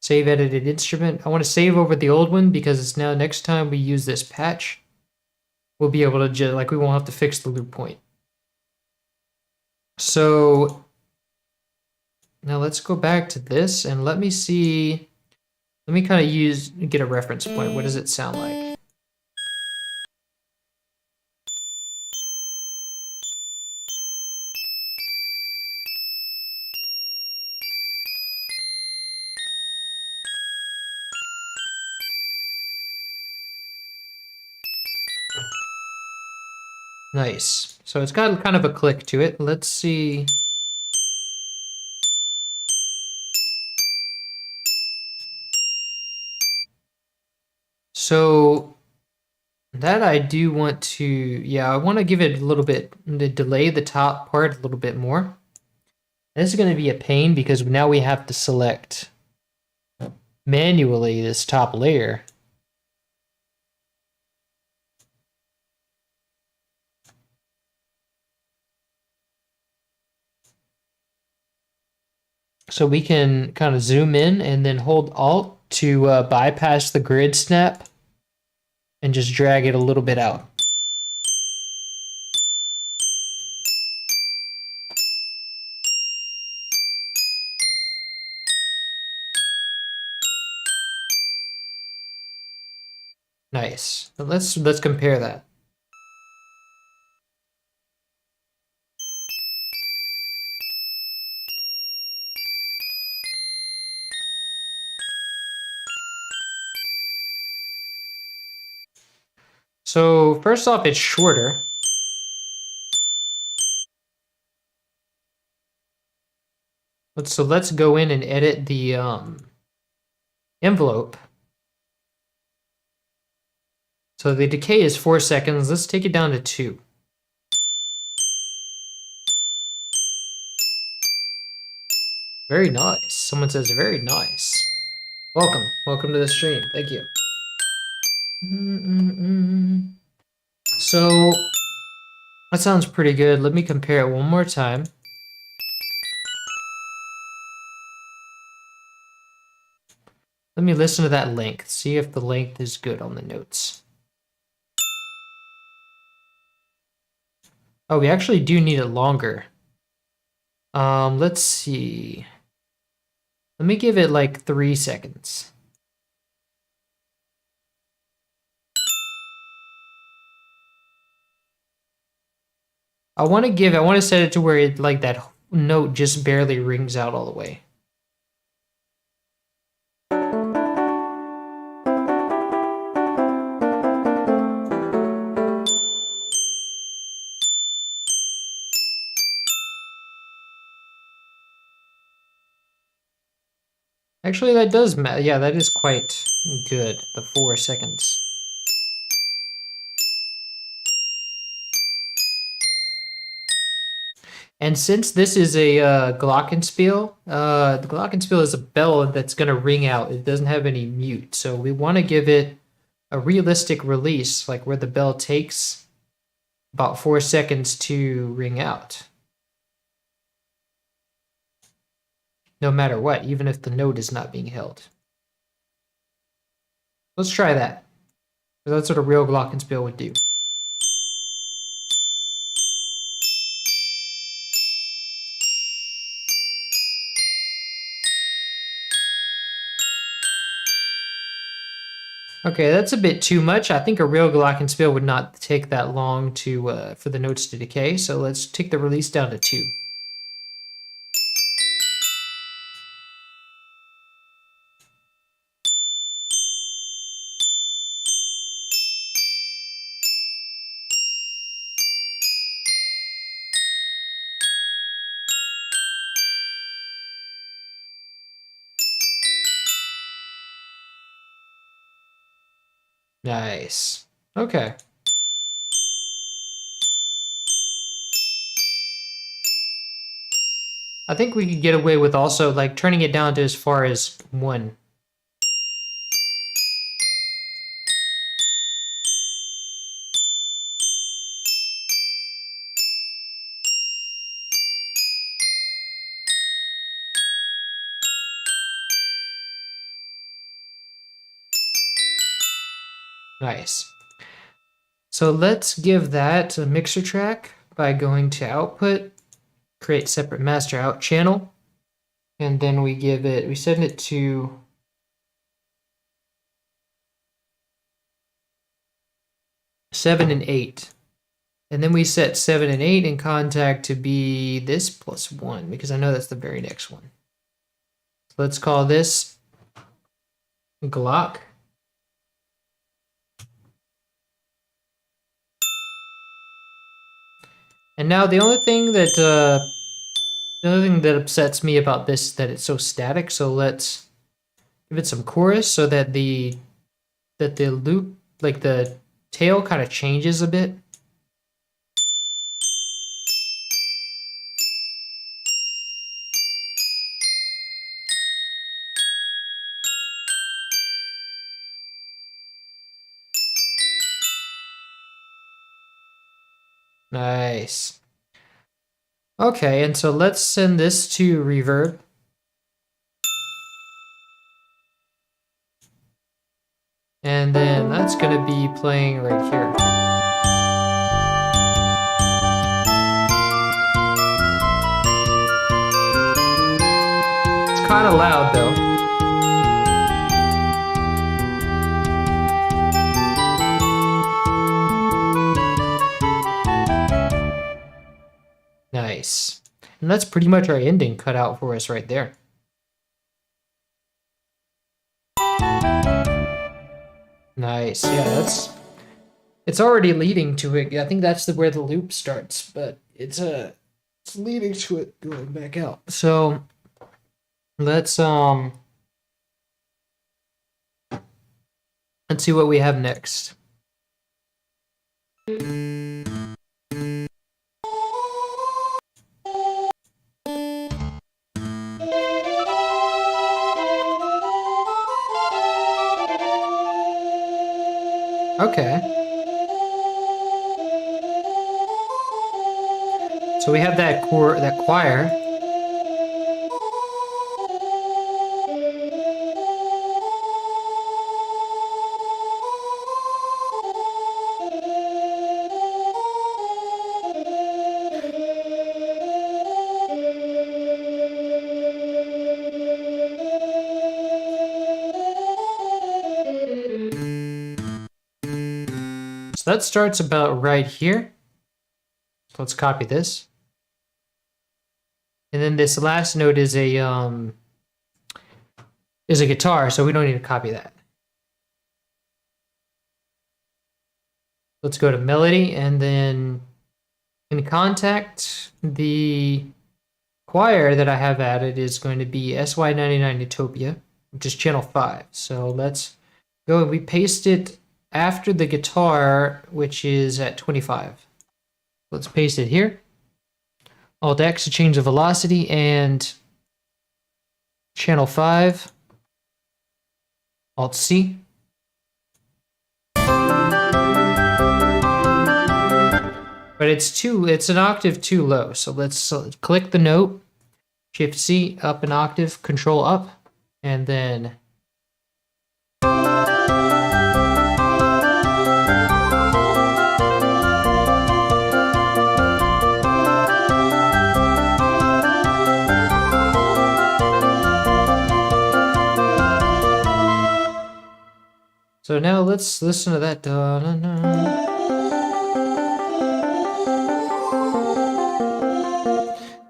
Save edited instrument. I want to save over the old one because it's now next time we use this patch, we'll be able to just, like, we won't have to fix the loop point. So now let's go back to this and let me see. Let me kind of get a reference point. What does it sound like? Nice. So it's got kind of a click to it. Let's see. So that I do want to, yeah, I want to give it a little bit, to delay the top part a little bit more. This is going to be a pain because now we have to select manually this top layer. So we can kind of zoom in and then hold Alt to bypass the grid snap and just drag it a little bit out. Nice. But let's compare that. So first off, it's shorter. Let's go in and edit the envelope. So the decay is 4 seconds. Let's take it down to 2. Very nice. Someone says very nice. Welcome. Welcome to the stream. Thank you. So that sounds pretty good. Let me compare it one more time. Let me listen to that length. See if the length is good on the notes. Oh, we actually do need it longer. Let's see. Let me give it like 3 seconds. I want to set it to where it, like, that note just barely rings out all the way. Actually, that does matter. Yeah, that is quite good, the 4 seconds. And since this is a glockenspiel, the glockenspiel is a bell that's going to ring out. It doesn't have any mute. So we want to give it a realistic release, like where the bell takes about 4 seconds to ring out. No matter what, even if the note is not being held. Let's try that. That's what a real glockenspiel would do. Okay, that's a bit too much. I think a real glockenspiel would not take that long to for the notes to decay. So let's take the release down to 2. Nice. Okay. I think we could get away with also like turning it down to as far as 1. Nice. So let's give that a mixer track by going to output, create separate master out channel, and then we send it to seven and 8. And then we set 7 and 8 in Kontakt to be this plus 1, because I know that's the very next one. So let's call this Glock. And now the only thing that upsets me about this is that it's so static. So let's give it some chorus so that the loop, like the tail, kind of changes a bit. Nice. Okay, and so let's send this to reverb. And then that's going to be playing right here. It's kind of loud though. Nice. And that's pretty much our ending cut out for us right there. Nice. Yeah, it's already leading to it. I think that's where the loop starts, but it's leading to it going back out. So let's see what we have next. Okay. So we have that choir. So that starts about right here. So let's copy this. And then this last note is a guitar, so we don't need to copy that. Let's go to melody, and then in Kontakt, the choir that I have added is going to be SY99 Utopia, which is channel 5. So let's go and we paste it after the guitar, which is at 25. Let's paste it here. Alt X to change the velocity, and channel 5. Alt C. But it's an octave too low. So let's click the note, Shift C, up an octave, Control up, and then so now let's listen to that. Da, da, da.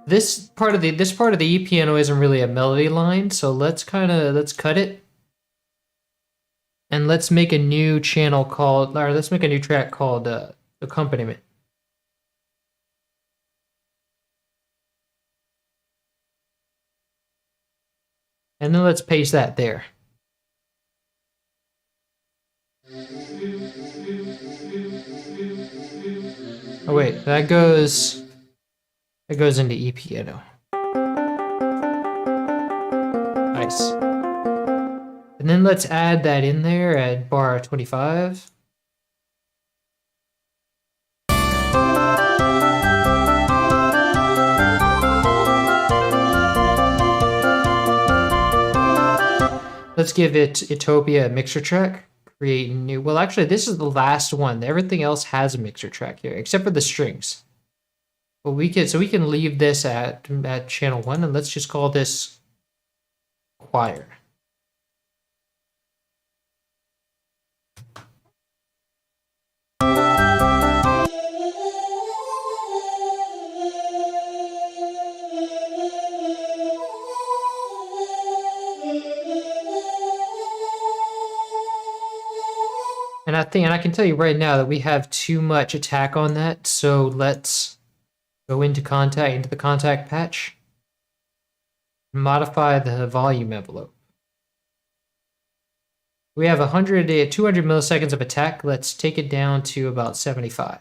This part of the E piano isn't really a melody line, so let's cut it. And let's make a new channel called, or let's make a new track called accompaniment. And then let's paste that there. Oh wait, that goes into E piano. Nice. And then let's add that in there at bar 25. Let's give it Utopia a mixer track. Create new. Well, actually, this is the last one. Everything else has a mixer track here, except for the strings. But we can leave this at channel 1, and let's just call this choir. And I can tell you right now that we have too much attack on that, so let's go into the contact patch, modify the volume envelope. We have 200 milliseconds of attack. Let's take it down to about 75.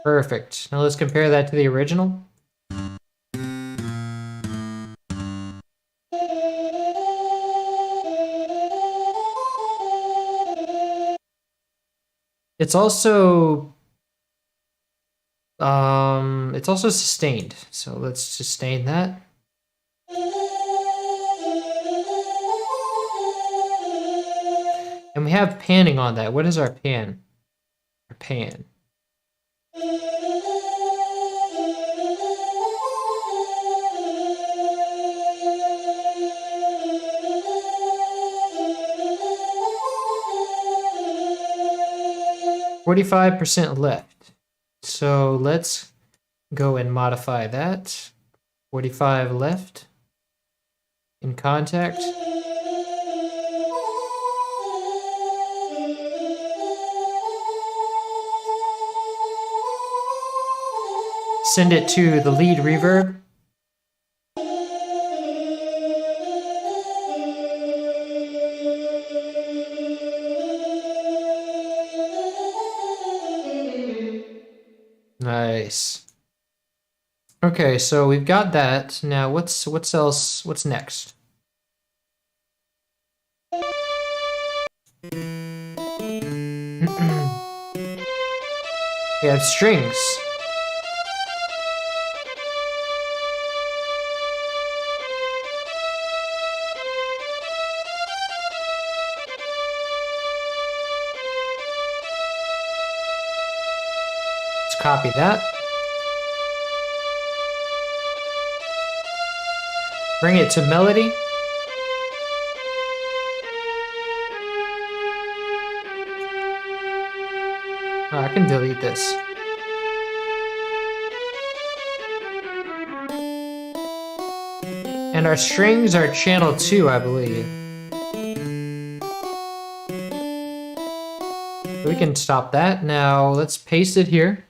Perfect. Now let's compare that to the original. It's also sustained. So let's sustain that. And we have panning on that. What is our pan? Our pan. %45 left. So let's go and modify that. 45 left. In contact. Send it to the lead reverb. Nice. Okay, so we've got that. Now what's else? What's next? We have strings. Let's copy that. Bring it to melody. Oh, I can delete this. And our strings are channel 2, I believe. We can stop that. Now let's paste it here.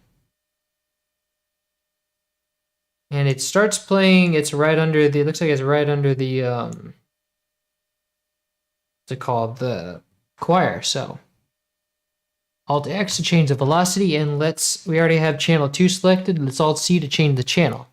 And it starts playing, it's right under the, it looks like it's right under the, what's it called? The choir. So Alt X to change the velocity, and we already have channel 2 selected. Let's Alt C to change the channel.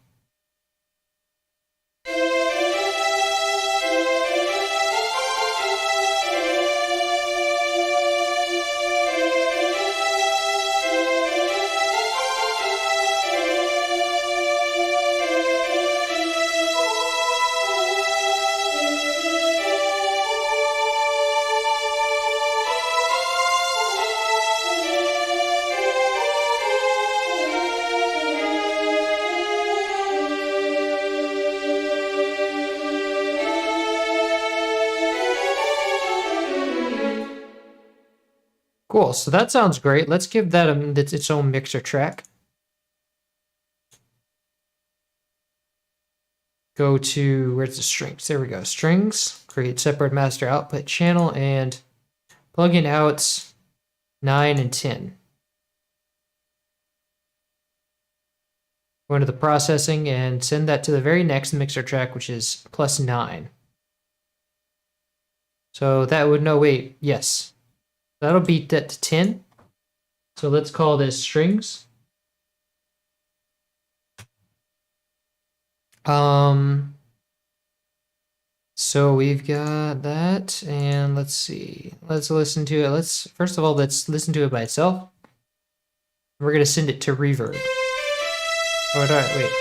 Cool, so that sounds great. Let's give that its own mixer track. Go to, where's the strings? There we go, strings, create separate master output channel, and plug in outs 9 and 10. Go into the processing and send that to the very next mixer track, which is +9. So that would, no, wait, yes. That'll beat that to 10. So let's call this strings. So we've got that, and let's see. Let's listen to it. First of all, let's listen to it by itself. We're gonna send it to reverb. Oh, all right, wait.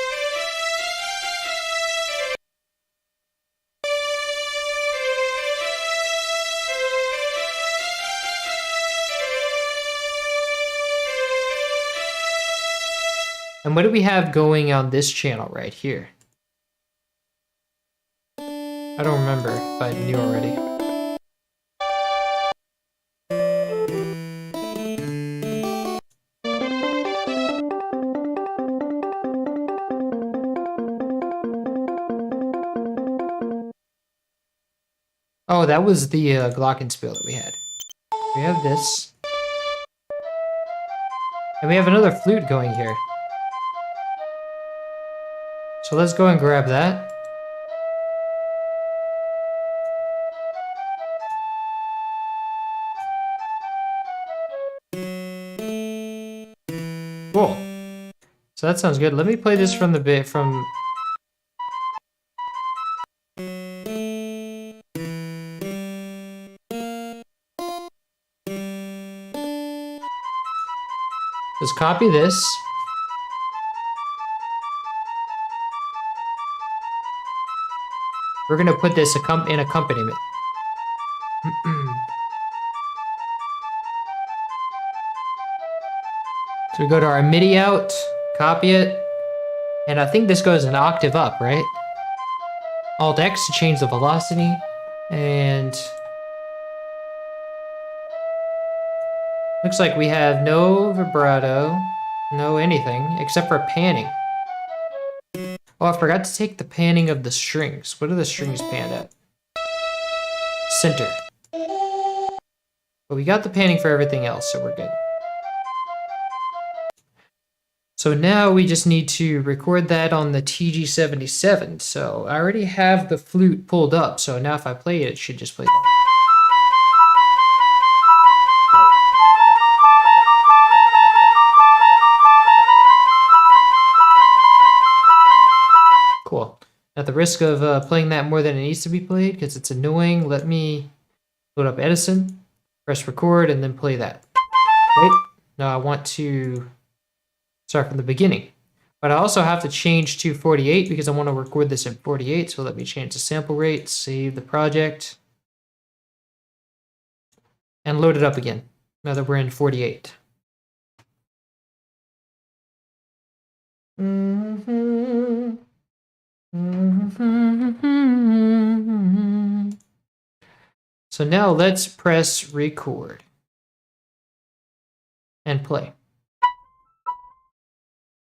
And what do we have going on this channel right here? I don't remember if I knew already. Oh, that was the glockenspiel that we had. We have this. And we have another flute going here. So let's go and grab that. Cool. So that sounds good. Let me play this from the bit from. Just copy this. We're gonna put this in accompaniment. So we go to our MIDI out, copy it, and I think this goes an octave up, right? Alt X to change the velocity, and looks like we have no vibrato, no anything, except for panning. Oh, I forgot to take the panning of the strings. What are the strings panned at? Center. But we got the panning for everything else, so we're good. So now we just need to record that on the TG77. So I already have the flute pulled up, so now if I play it, it should just play that. Cool. At the risk of playing that more than it needs to be played, because it's annoying, let me load up Edison, press record, and then play that. Wait, no, I want to start from the beginning. But I also have to change to 48 because I want to record this in 48. So let me change the sample rate, save the project, and load it up again. Now that we're in 48. So now let's press record and play.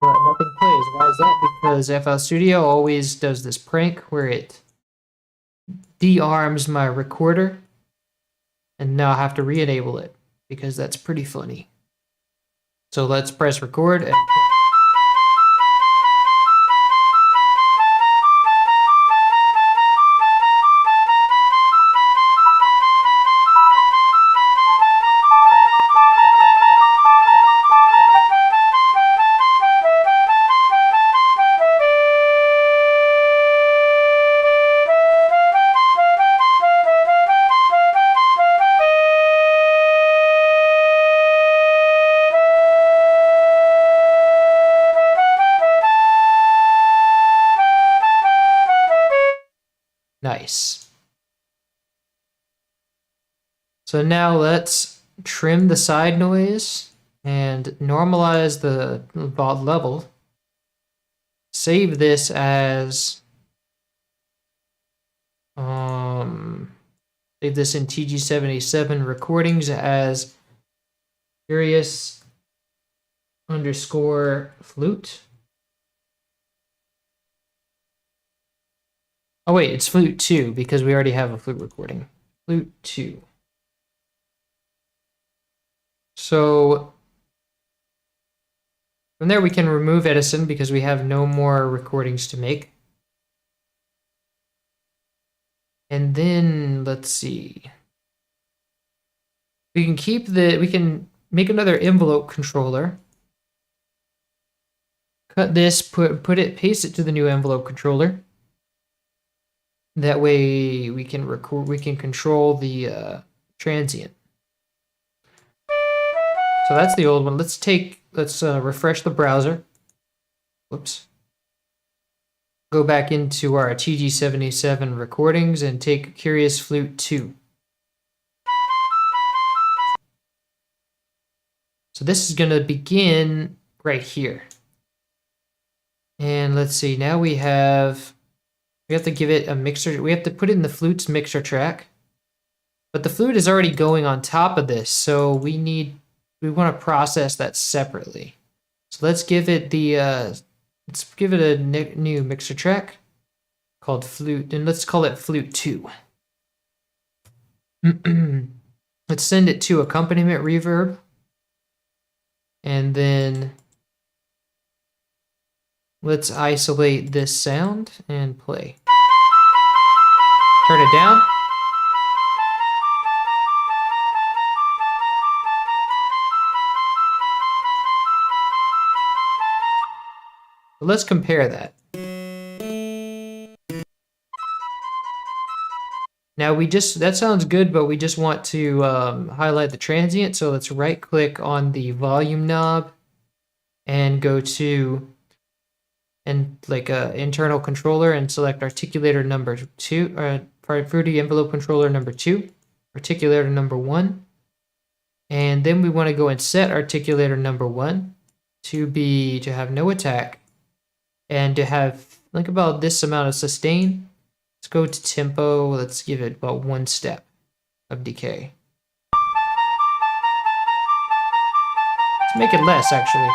But nothing plays. Why is that? Because FL Studio always does this prank where it de-arms my recorder, and now I have to re-enable it because that's pretty funny. So let's press record and nice. So now let's trim the side noise and normalize the level. Save this as save this in TG77 recordings as Curious underscore flute. Oh wait, it's flute 2 because we already have a flute recording. Flute 2. So from there we can remove Edison because we have no more recordings to make. And then let's see. We can make another envelope controller. Cut this, paste it to the new envelope controller. That way we can control the transient. So that's the old one. Let's refresh the browser. Whoops. Go back into our TG77 recordings and take Curious Flute 2. So this is going to begin right here. And let's see, now we have to give it a mixer. We have to put it in the flute's mixer track. But the flute is already going on top of this, so we want to process that separately. So let's give it a new mixer track called Flute, and let's call it Flute 2. Let's send it to accompaniment reverb. And then let's isolate this sound and play. Turn it down. Let's compare that. Now that sounds good, but we just want to highlight the transient. So let's right click on the volume knob and go to internal controller and select articulator number 2, Fruity envelope controller number 2, articulator number 1. And then we want to go and set articulator number 1 to have no attack and to have like about this amount of sustain. Let's go to tempo. Let's give it about 1 step of decay. Let's make it less, actually.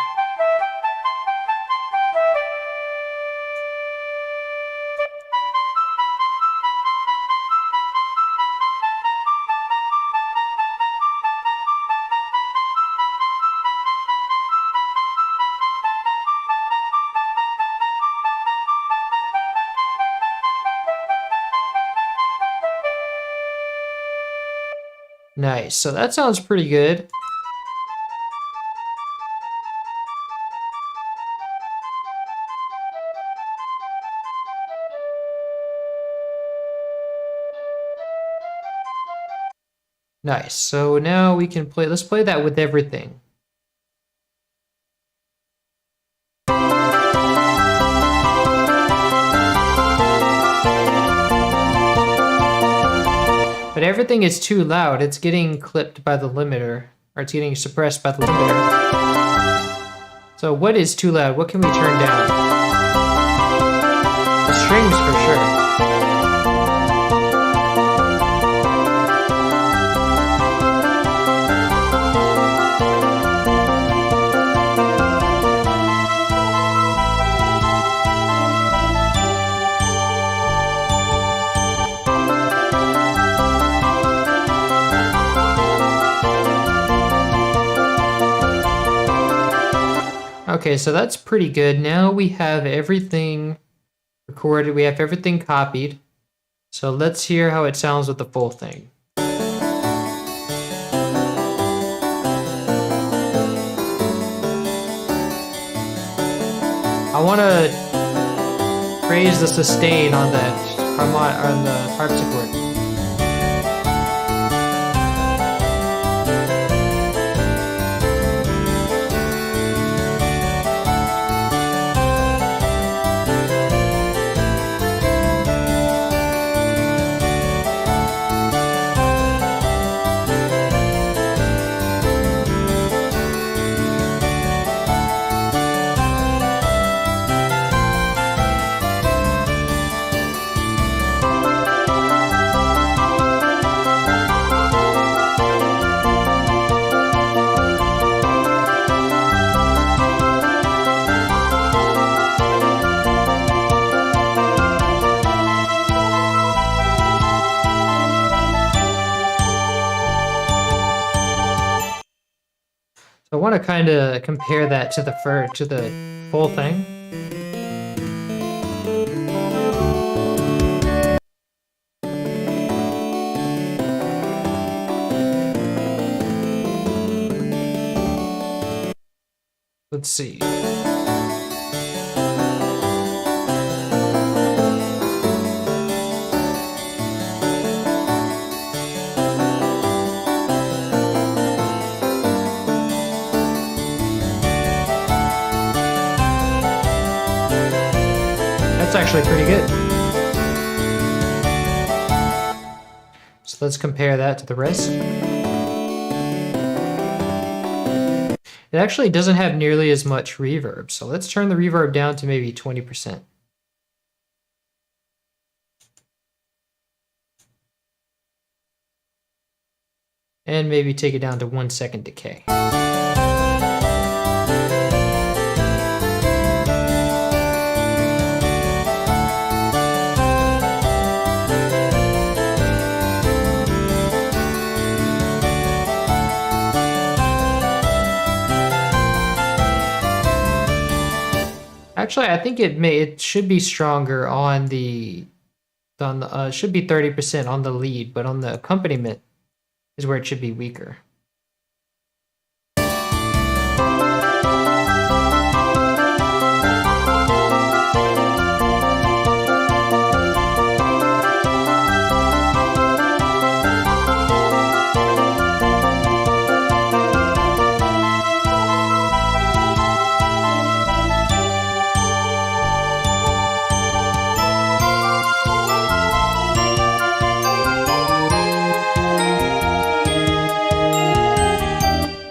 Nice, so that sounds pretty good. Nice, so now we can let's play that with everything. But everything is too loud. It's getting clipped by the limiter, or it's getting suppressed by the limiter. So what is too loud? What can we turn down? The strings for sure. Okay, so that's pretty good. Now we have everything recorded. We have everything copied. So let's hear how it sounds with the full thing. I want to raise the sustain on the harpsichord. So I want to kind of compare that to the full thing. Let's see. That's actually pretty good. So let's compare that to the rest. It actually doesn't have nearly as much reverb, so let's turn the reverb down to maybe 20%. And maybe take it down to 1 second decay. Actually, I think it should be stronger on the should be 30% on the lead, but on the accompaniment is where it should be weaker.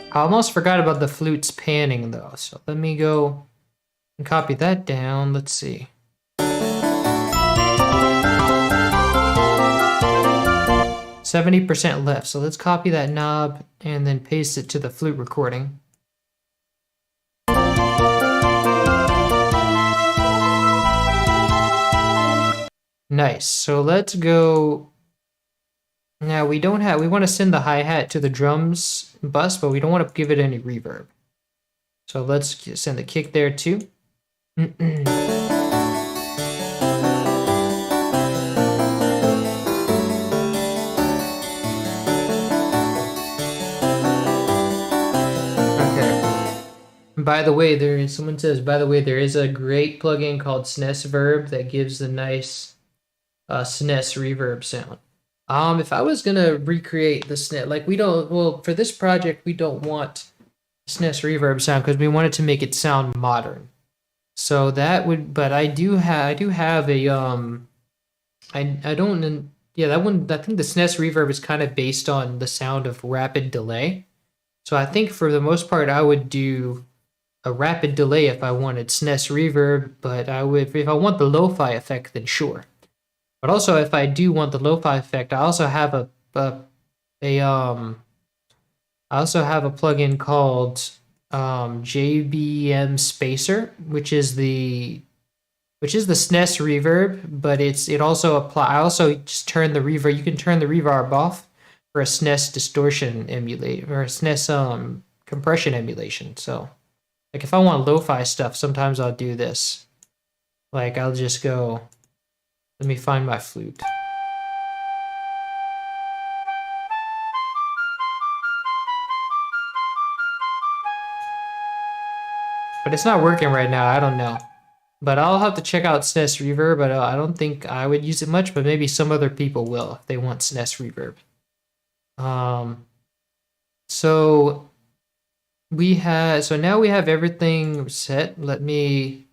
I almost forgot about the flute's panning though, so let me go and copy that down. Let's see. 70% left, so let's copy that knob and then paste it to the flute recording. Nice, so let's go. Now we want to send the hi-hat to the drums bus, but we don't want to give it any reverb. So let's send the kick there too. Okay. By the way, someone says, by the way, there is a great plugin called SNES Verb that gives a nice SNES reverb sound. If I was gonna recreate the SNES, like for this project, we don't want SNES reverb sound because we want it to make it sound modern. So that would, but I do have a, I don't, yeah, that one, I think the SNES reverb is kind of based on the sound of rapid delay. So I think for the most part, I would do a rapid delay if I wanted SNES reverb, but if I want the lo-fi effect, then sure. But also, if I do want the lo-fi effect, I also have a plugin called JBM Spacer, which is the SNES reverb, but it also I also just turn the reverb. You can turn the reverb off for a SNES distortion emulator or a SNES compression emulation. So, like if I want lo-fi stuff, sometimes I'll do this. Like I'll just go. Let me find my flute. But it's not working right now, I don't know. But I'll have to check out SNES Reverb, but I don't think I would use it much, but maybe some other people will if they want SNES Reverb. So now we have everything set. I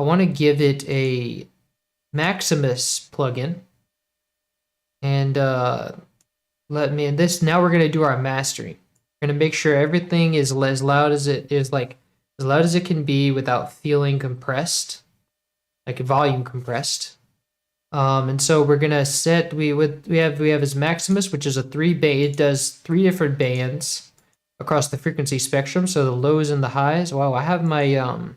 want to give it a Maximus plugin, and now we're gonna do our mastering. We're gonna make sure everything is as loud as it can be without feeling compressed, like volume compressed. And so we're gonna set we have as Maximus, which is it does 3 different bands across the frequency spectrum, so the lows and the highs. Wow, I have my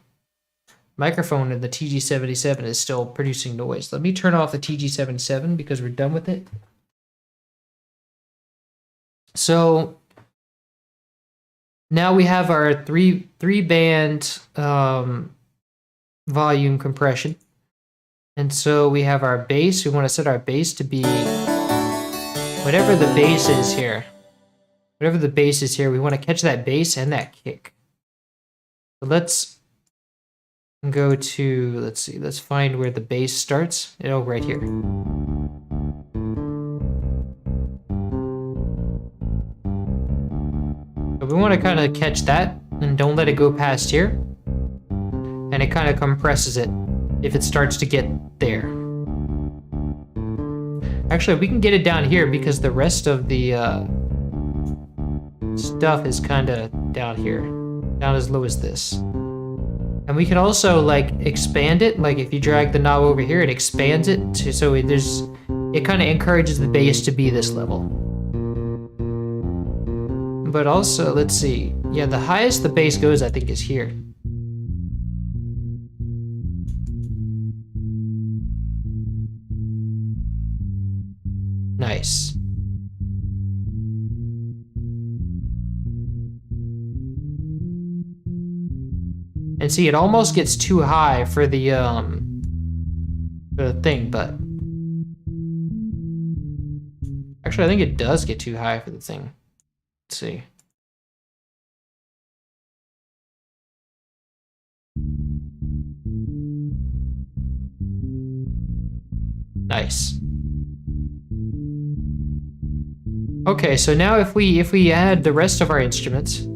microphone in the TG77 is still producing noise. Let me turn off the TG77 because we're done with it. So Now we have our three band volume compression. And so we have our bass. We want to set our bass to be whatever the bass is here. Whatever the bass is here, we want to catch that bass and that kick. So let's go to, let's see, let's find where the bass starts. Oh, right here. So we want to kind of catch that and don't let it go past here. And it kind of compresses it if it starts to get there. Actually, we can get it down here because the rest of the stuff is kind of down here, down as low as this. And we can also like expand it. Like if you drag the knob over here, it expands it to, so it kind of encourages the bass to be this level. But also, let's see. Yeah, the highest the bass goes, I think, is here. Nice. And see, it almost gets too high for the thing, but actually I think it does get too high for the thing. Let's see. Nice. Okay, so now if we add the rest of our instruments,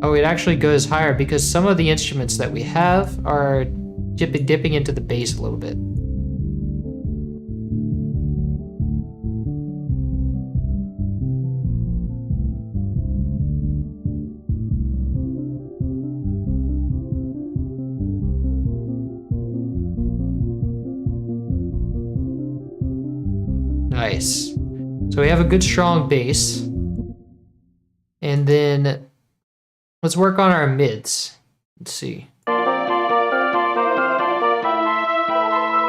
oh, it actually goes higher because some of the instruments that we have are dipping into the bass a little bit. Nice. So we have a good strong bass. And then let's work on our mids. Let's see. We're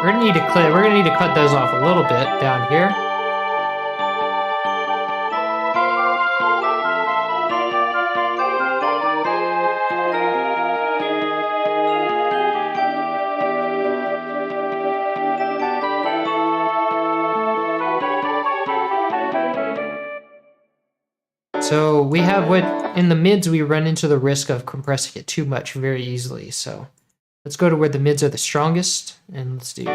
gonna need to cut those off a little bit down here. So we have in the mids, we run into the risk of compressing it too much very easily. So let's go to where the mids are the strongest and let's do. And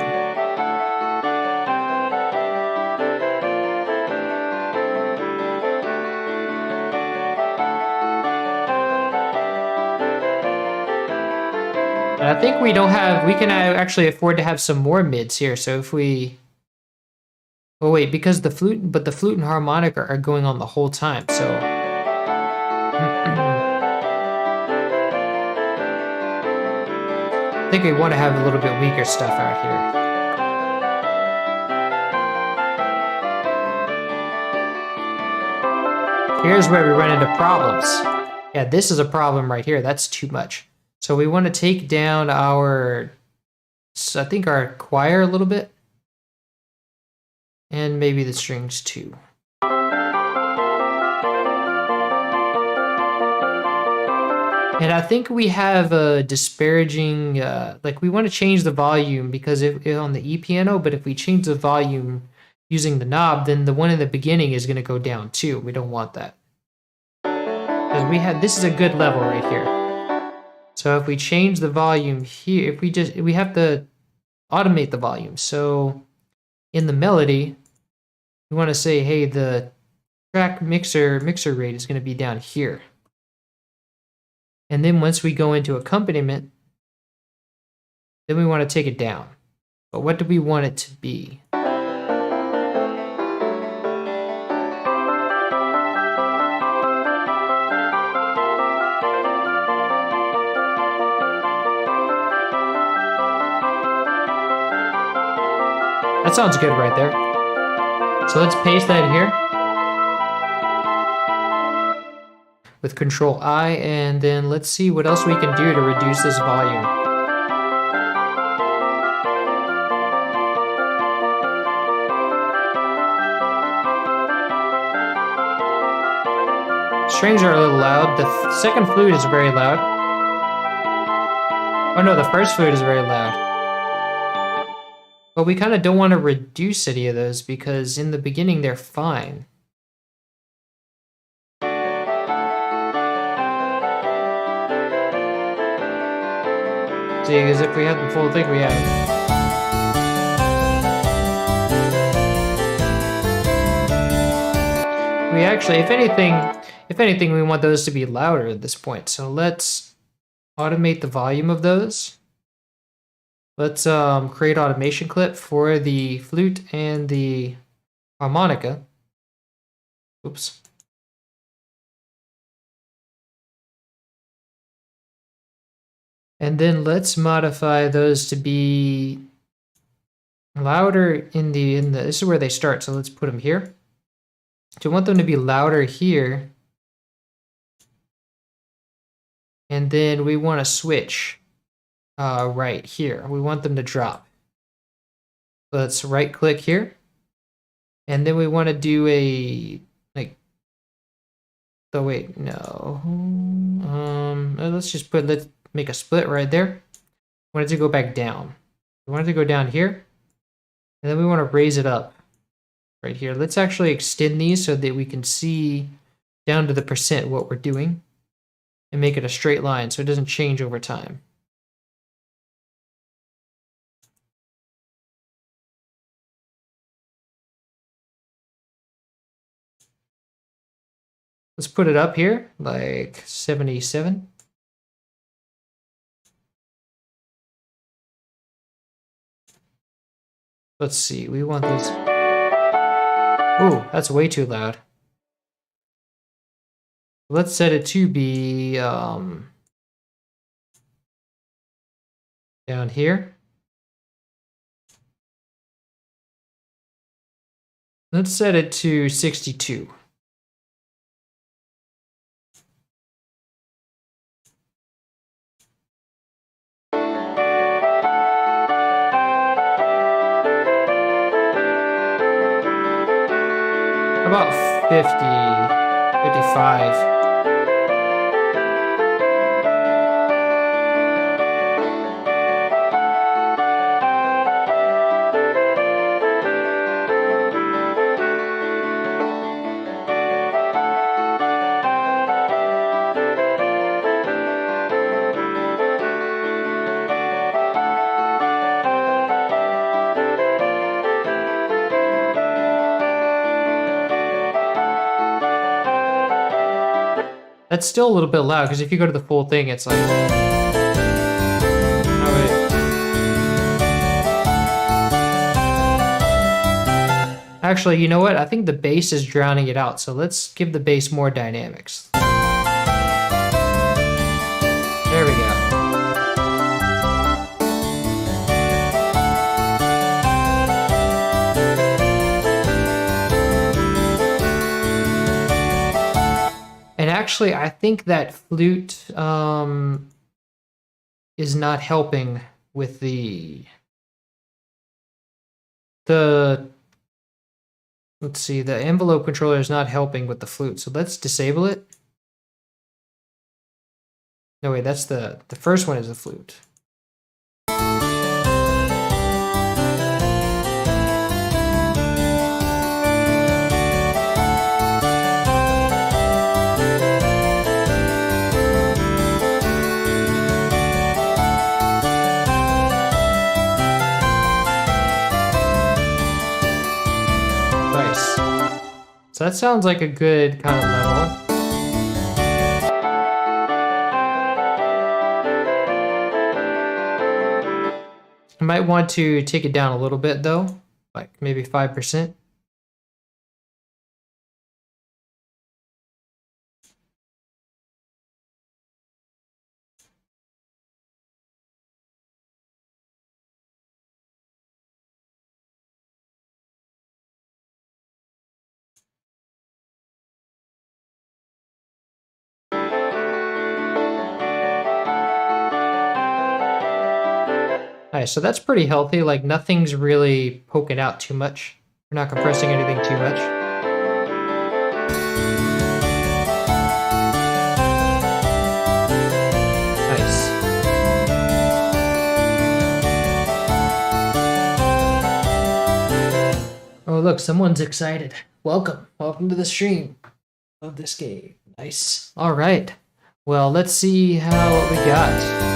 I think we can actually afford to have some more mids here. So if we, oh wait, because the flute and harmonica are going on the whole time, so. I think we want to have a little bit weaker stuff out here. Here's where we run into problems. Yeah, this is a problem right here. That's too much. So we want to take down our, I think our choir a little bit. And maybe the strings too. And I think we have a disparaging, like we want to change the volume because if on the E piano, but if we change the volume using the knob, then the one in the beginning is going to go down too. We don't want that. Because this is a good level right here. So if we change the volume here, we have to automate the volume. So in the melody, we want to say, hey, the track mixer rate is going to be down here. And then once we go into accompaniment, then we want to take it down. But what do we want it to be? That sounds good right there. So let's paste that here with Control I, and then let's see what else we can do to reduce this volume. strings are a little loud. The second flute is very loud. Oh no, the first flute is very loud. But we kind of don't want to reduce any of those because in the beginning they're fine. See, because if we had the full thing, we have. We actually, if anything, we want those to be louder at this point. So let's automate the volume of those. Let's create automation clip for the flute and the harmonica. Oops. And then let's modify those to be louder in the this is where they start, so let's put them here. So we want them to be louder here. And then we want to switch right here. We want them to drop. Let's right click here. And then we want to do a, like, oh wait, no. Let's make a split right there. We want it to go back down. We want it to go down here. And then we want to raise it up. Right here. Let's actually extend these so that we can see down to the percent what we're doing and make it a straight line so it doesn't change over time. Let's put it up here like 77. Let's see, we want this. Ooh, that's way too loud. Let's set it to be down here. Let's set it to 62. About 50, 55. That's still a little bit loud, because if you go to the full thing, it's like... Oh, wait. Actually, you know what? I think the bass is drowning it out, so let's give the bass more dynamics. There we go. Actually, I think that flute is not helping with the let's see, the envelope controller is not helping with the flute. So let's disable it. No, wait, that's the first one is the flute. So that sounds like a good kind of level. I might want to take it down a little bit though, like maybe 5%. Alright, so that's pretty healthy, like nothing's really poking out too much. We're not compressing anything too much. Oh, look, someone's excited. Welcome. Welcome to the stream of this game. Nice. All right. Well, let's see what we got.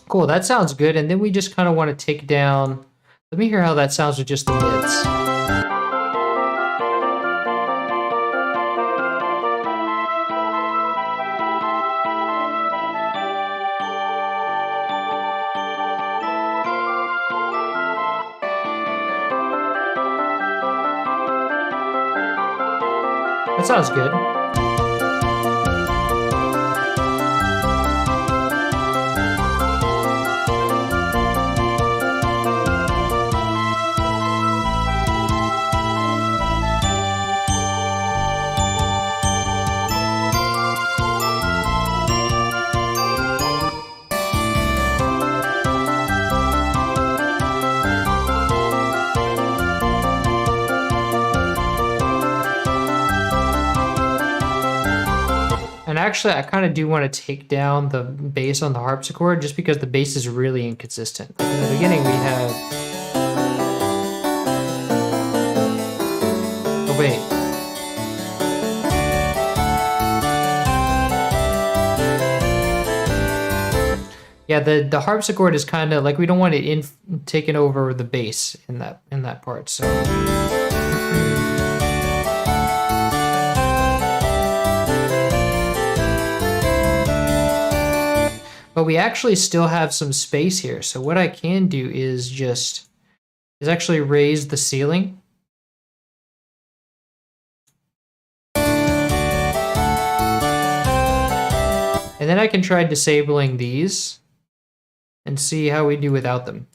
Cool, that sounds good. And then we just kind of want to take down... Let me hear how that sounds with just the mids. That sounds good. Actually, I kind of do want to take down the bass on the harpsichord just because the bass is really inconsistent. Like in the beginning we have... Oh wait. Yeah, the harpsichord is kind of like we don't want it taking over the bass in that part, so... But we actually still have some space here. So what I can do is actually raise the ceiling. And then I can try disabling these and see how we do without them.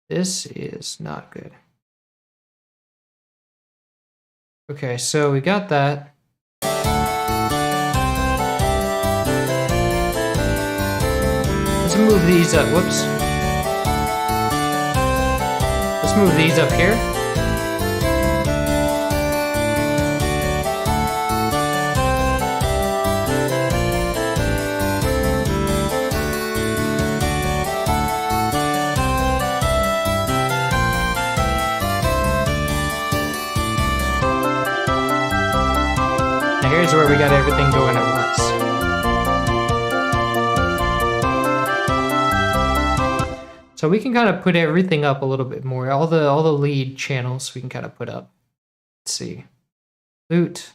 This is not good. Okay, so we got that. Let's move these up. Whoops. Let's move these up here. Now here's where we got everything going at once. So we can kind of put everything up a little bit more. All the lead channels we can kind of put up. Let's see. Flute,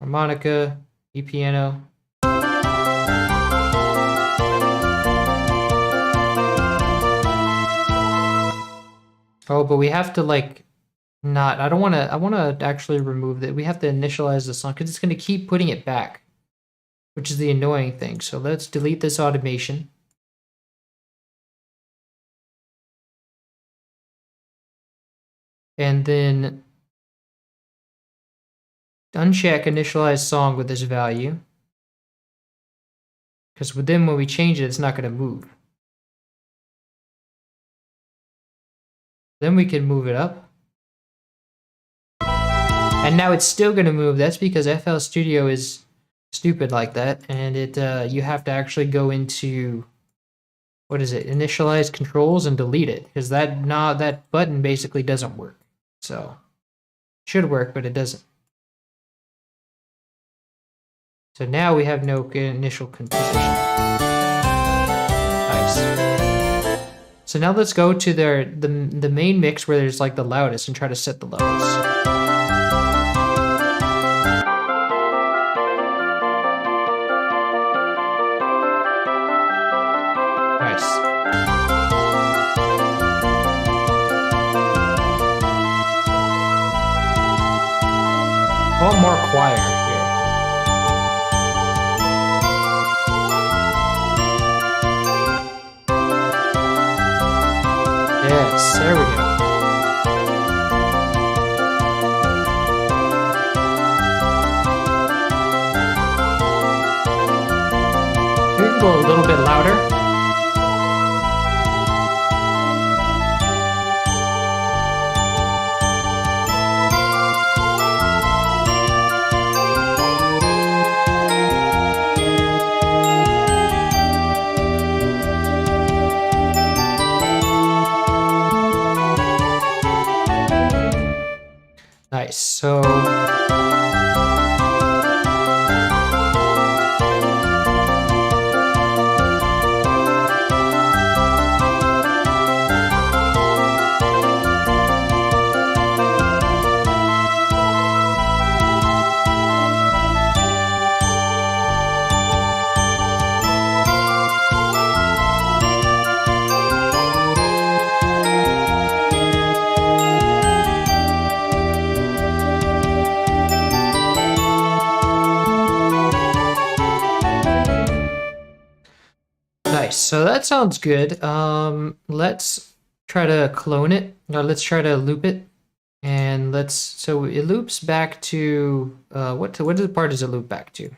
harmonica, piano. Oh, but we have to like not. I want to actually remove that. We have to initialize the song because it's going to keep putting it back, which is the annoying thing. So let's delete this automation. And then uncheck initialize song with this value. Because then when we change it, it's not going to move. Then we can move it up. And now it's still going to move. That's because FL Studio is stupid like that. And you have to actually go into, what is it? Initialize controls and delete it. Because that button basically doesn't work. So should work, but it doesn't. So now we have no initial composition. Nice. So now let's go to the main mix where there's like the loudest and try to set the levels. Want more choir here. Yes, there we go. We can go a little bit louder. Nice. So So that sounds good. Let's try to clone it, or let's try to loop it, and so it loops back to what part does it loop back to?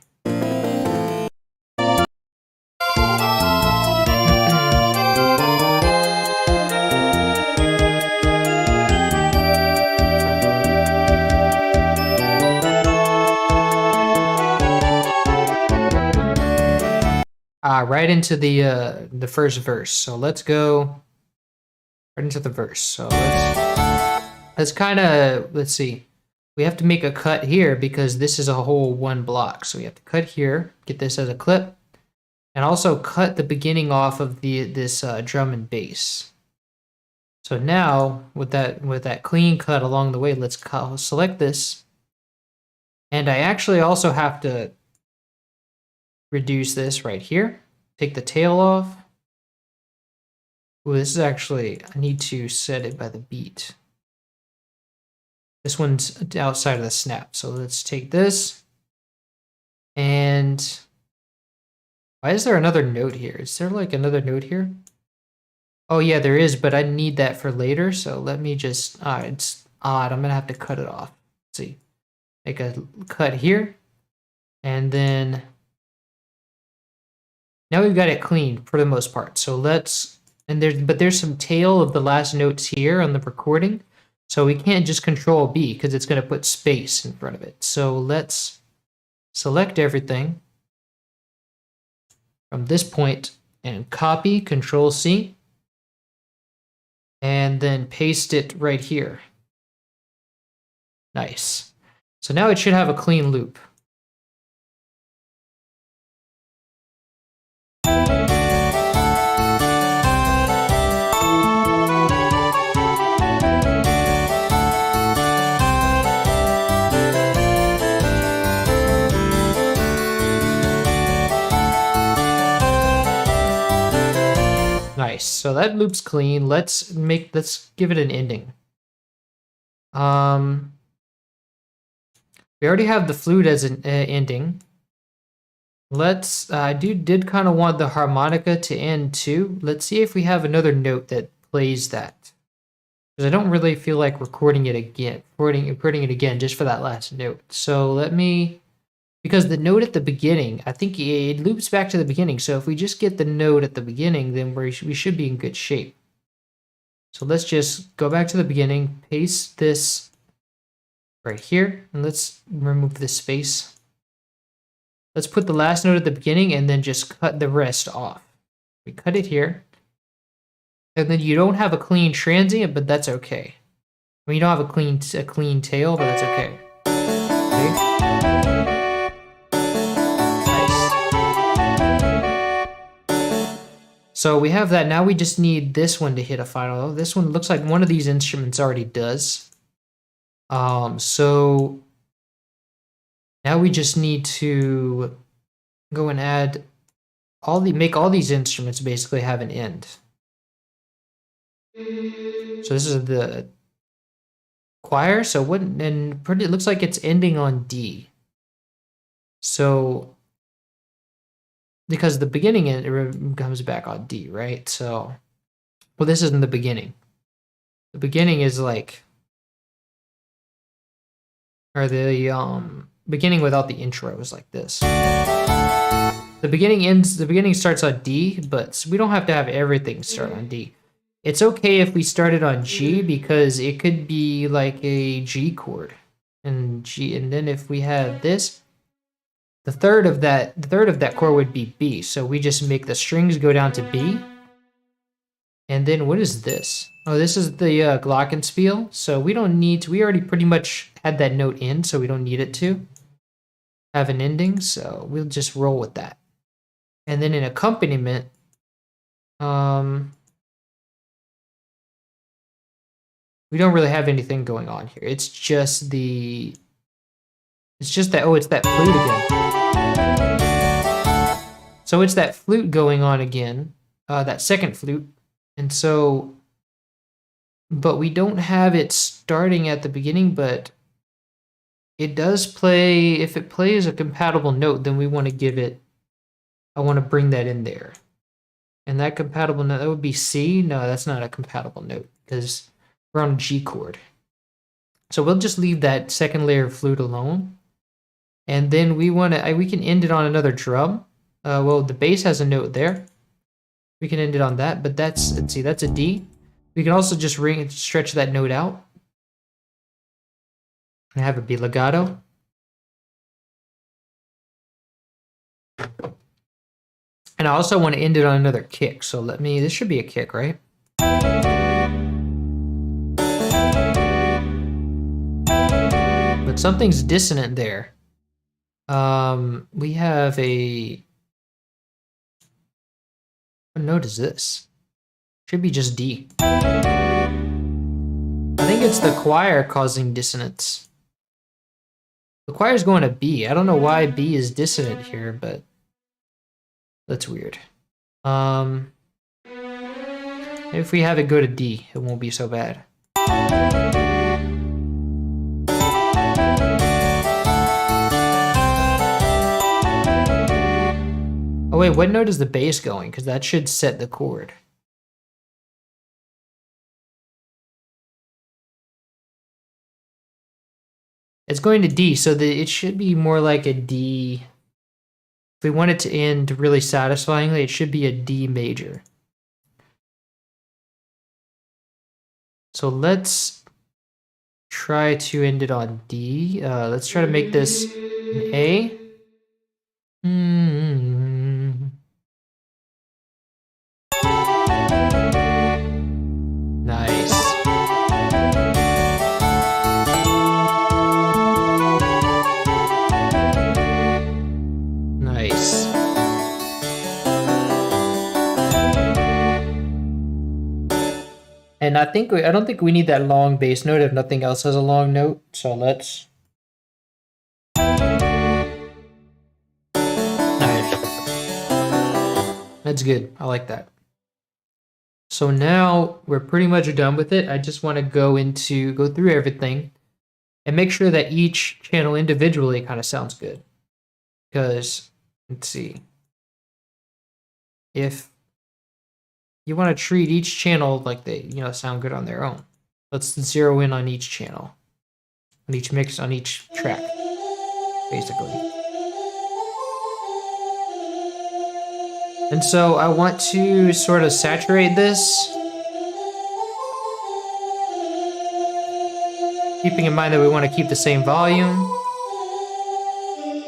Right into the first verse. So let's go right into the verse. So let's see. We have to make a cut here because this is a whole one block. So we have to cut here, get this as a clip, and also cut the beginning off of this drum and bass. So now with that clean cut along the way, let's select this, and I actually also have to reduce this right here. Take the tail off. Ooh, this is actually, I need to set it by the beat. This one's outside of the snap. So let's take this. And why is there another note here? Is there like another note here? Oh yeah, there is, but I need that for later. So let me just, it's odd. I'm gonna have to cut it off. Let's see, make a cut here. And then now we've got it clean for the most part. So but there's some tail of the last notes here on the recording. So we can't just Control B because it's going to put space in front of it. So let's select everything from this point and copy, Control C, and then paste it right here. Nice. So now it should have a clean loop. Nice. So that loop's clean. Let's give it an ending. We already have the flute as an ending. I did kind of want the harmonica to end too. Let's see if we have another note that plays that. Because I don't really feel like recording it again just for that last note. So because the note at the beginning, I think it loops back to the beginning. So if we just get the note at the beginning, then we should be in good shape. So let's just go back to the beginning, paste this right here, and let's remove this space. Let's put the last note at the beginning and then just cut the rest off. We cut it here. And then you don't have a clean transient, but that's okay. mean, you don't have a clean tail, but that's okay. Nice. So we have that. Now we just need this one to hit a final. This one looks like one of these instruments already does. So now we just need to go and add make all these instruments basically have an end. So this is the choir. So it looks like it's ending on D. So because the beginning it comes back on D, right? So, well, this isn't the beginning. The beginning is like, or the beginning without the intro is like this. The beginning starts on D, but we don't have to have everything start on D. It's okay if we started on G because it could be like a G chord and G, and then if we have this, the third of that chord would be B. So we just make the strings go down to B. And then what is this? Oh, this is the glockenspiel. So we don't need to, we already pretty much had that note in, so we don't need it to have an ending. So we'll just roll with that. And then in accompaniment, we don't really have anything going on here. It's just that, oh, it's that flute again. So it's that flute going on again, that second flute. And so, but we don't have it starting at the beginning, but it does play, if it plays a compatible note, then we want to give it, I want to bring that in there. And that compatible note, that would be C. No, that's not a compatible note because we're on a G chord. So we'll just leave that second layer of flute alone. And then we can end it on another drum. Well, the bass has a note there. We can end it on that, but let's see, that's a D. We can also just stretch that note out and have it be legato. And I also want to end it on another kick. So this should be a kick, right? But something's dissonant there. We have what note is this? Should be just D. I think it's the choir causing dissonance. The choir's going to B. I don't know why B is dissonant here, but that's weird. If we have it go to D, it won't be so bad. Oh wait, what note is the bass going? Because that should set the chord. It's going to D, so it should be more like a D. If we want it to end really satisfyingly, it should be a D major. So let's try to end it on D. Let's try to make this an A. Nice. Nice. And I don't think we need that long bass note if nothing else has a long note. So let's. Nice. That's good. I like that. So now we're pretty much done with it. I just want to go through everything and make sure that each channel individually kind of sounds good. Because let's see. If you want to treat each channel like they, sound good on their own. Let's zero in on each channel, on each mix, on each track, basically. And so I want to sort of saturate this, keeping in mind that we want to keep the same volume,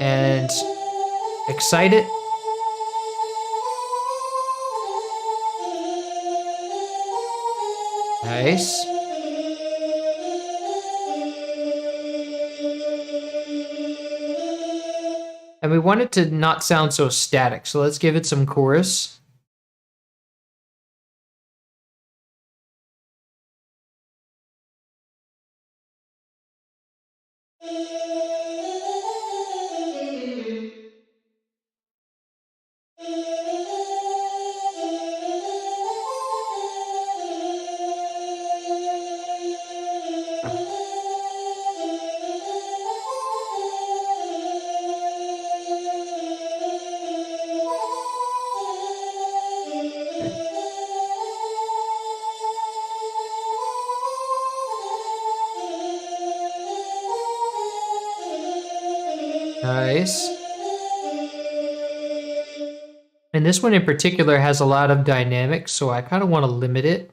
and excite it. Nice. And we want it to not sound so static, so let's give it some chorus. Nice. And this one in particular has a lot of dynamics, so I kind of want to limit it.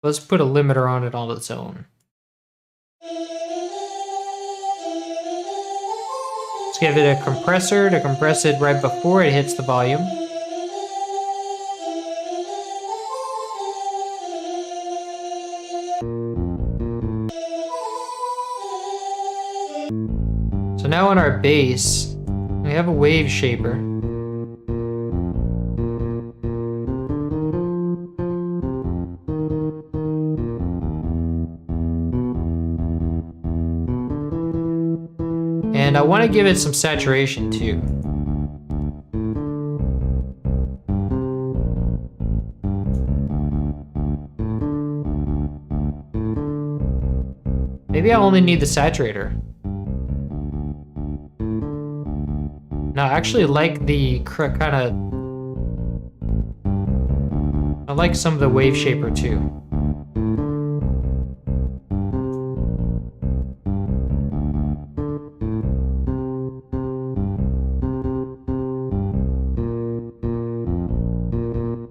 Let's put a limiter on it on its own. Let's give it a compressor to compress it right before it hits the volume. So now on our bass, we have a wave shaper. And I want to give it some saturation too. Maybe I only need the saturator. No, I actually like the kind of... I like some of the wave shaper too.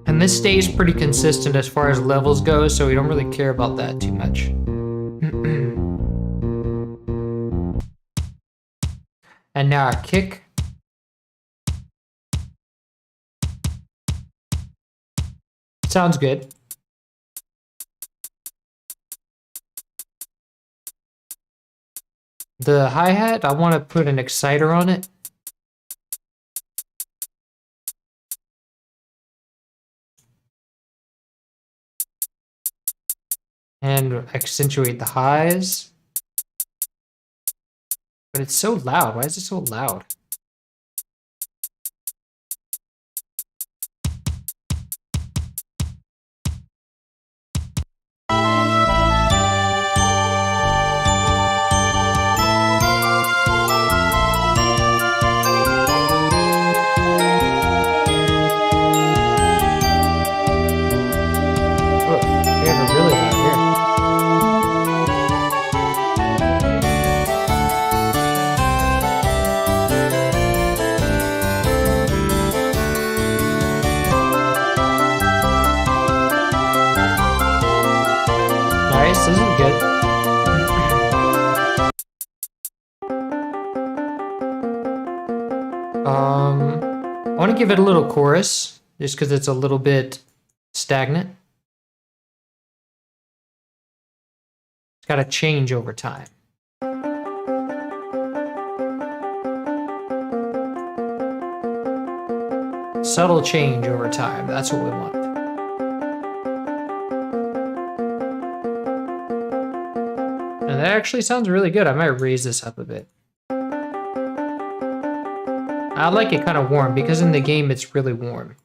And this stays pretty consistent as far as levels go, so we don't really care about that too much. And now our kick. Sounds good. The hi-hat, I want to put an exciter on it. And accentuate the highs. But it's so loud. Why is it so loud? This isn't good. I want to give it a little chorus, just because it's a little bit stagnant. It's got to change over time. Subtle change over time, that's what we want. And that actually sounds really good. I might raise this up a bit. I like it kind of warm, because in the game it's really warm.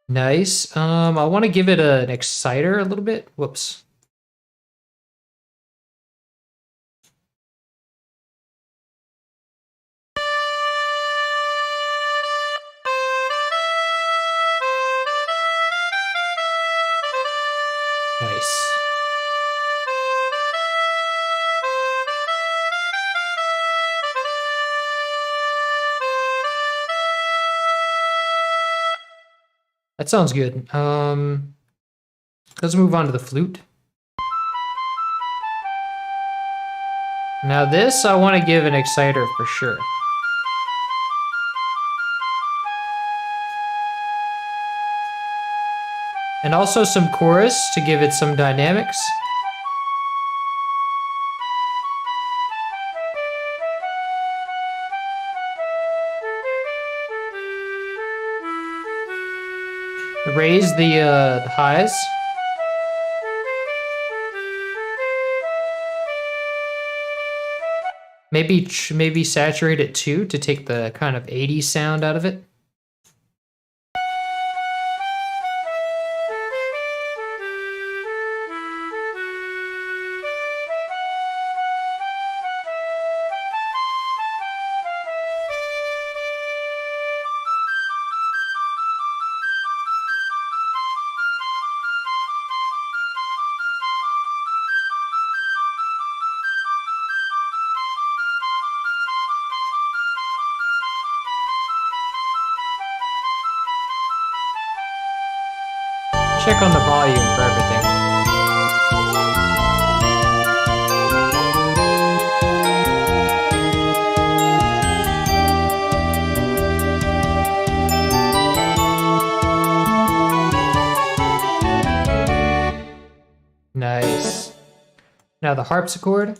Nice. I want to give it an exciter a little bit. Whoops. Nice. That sounds good. Let's move on to the flute. Now this, I want to give an exciter for sure. And also some chorus to give it some dynamics. Raise the highs. Maybe saturate it too to take the kind of 80s sound out of it. Check on the volume for everything. Nice. Now the harpsichord.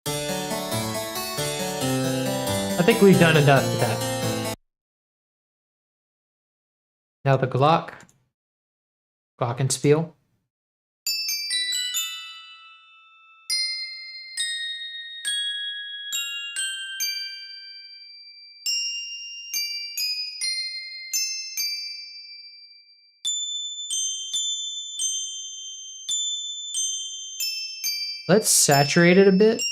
I think we've done enough with that. Now the glockenspiel. Let's saturate it a bit.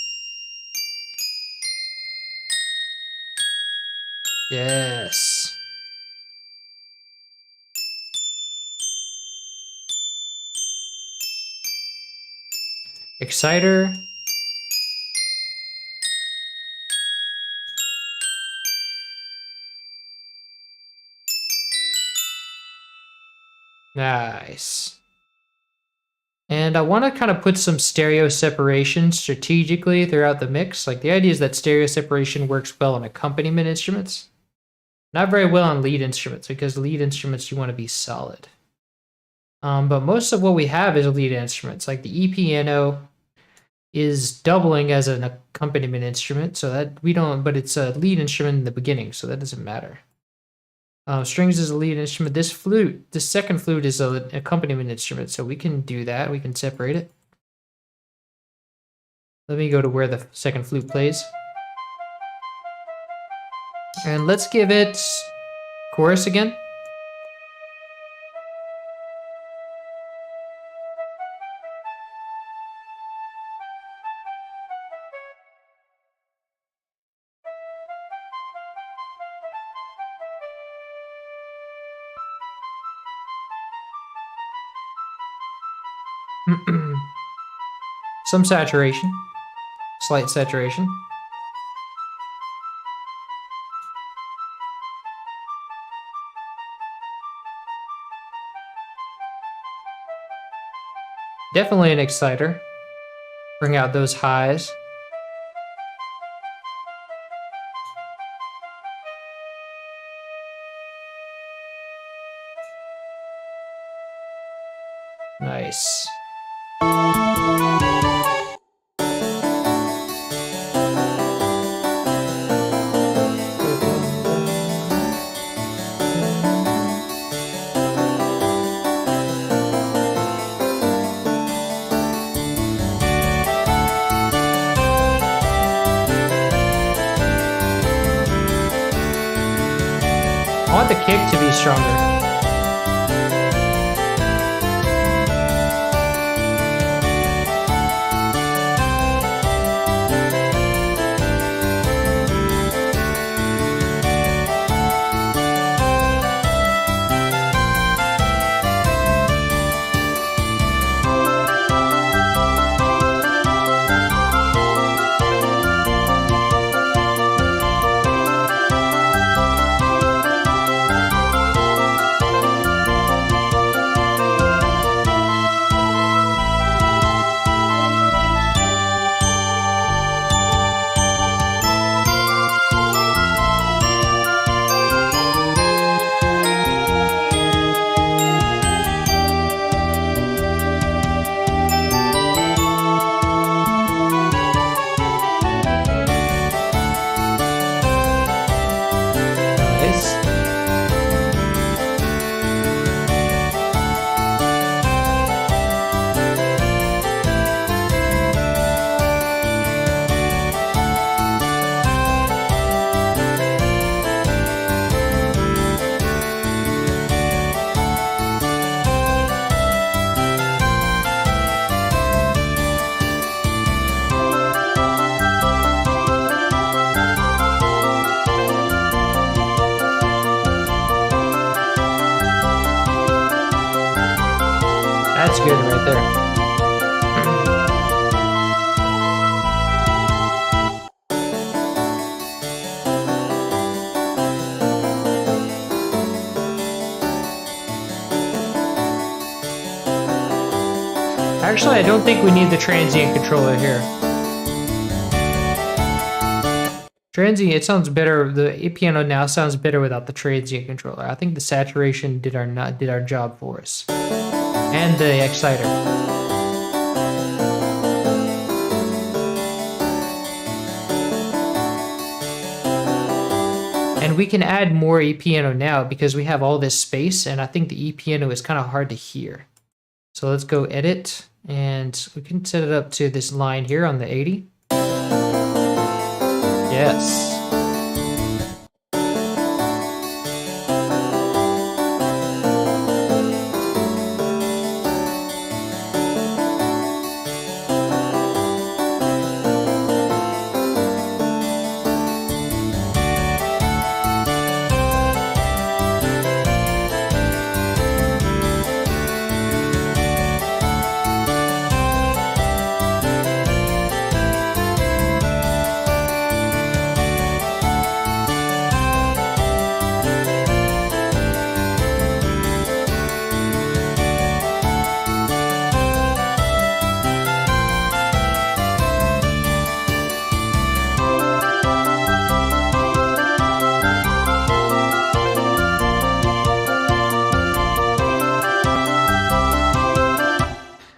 Yes. Exciter. Nice. And I want to kind of put some stereo separation strategically throughout the mix. Like the idea is that stereo separation works well on accompaniment instruments. Not very well on lead instruments, because lead instruments you want to be solid. But most of what we have is lead instruments. Like the E-piano is doubling as an accompaniment instrument, so that we don't, but it's a lead instrument in the beginning, so that doesn't matter. Strings is a lead instrument. This flute, this second flute is an accompaniment instrument, so we can do that. We can separate it. Let me go to where the second flute plays. And let's give it chorus again. Some saturation, slight saturation. Definitely an exciter. Bring out those highs. Nice. I want the kick to be stronger. That's good right there. Actually, I don't think we need the transient controller here. Transient, it sounds better. The piano now sounds better without the transient controller. I think the saturation did our job for us, and the exciter. And we can add more E-piano now because we have all this space, and I think the E-piano is kind of hard to hear. So let's go edit, and we can set it up to this line here on the 80. Yes.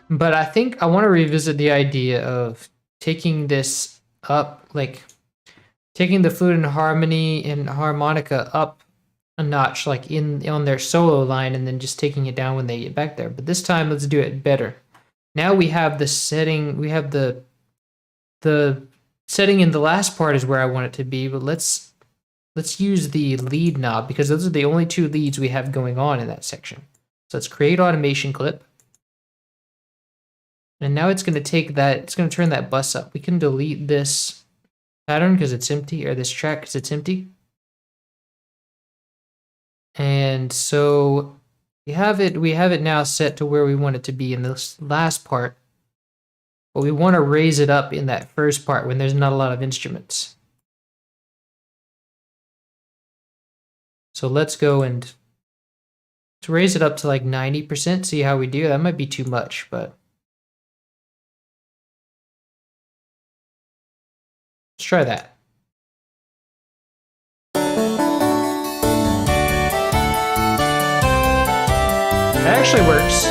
But I think I want to revisit the idea of taking this up, like taking the flute and harmony and harmonica up a notch, like on their solo line, and then just taking it down when they get back there. But this time, let's do it better. Now we have the setting. We have the setting in the last part is where I want it to be. But let's use the lead knob because those are the only two leads we have going on in that section. So let's create automation clip. And now it's going to take that, it's going to turn that bus up. We can delete this pattern because it's empty, or this track because it's empty. And so we have it now set to where we want it to be in this last part. But we want to raise it up in that first part when there's not a lot of instruments. So let's go and let's raise it up to like 90%, see how we do. That might be too much, but let's try that. That actually works.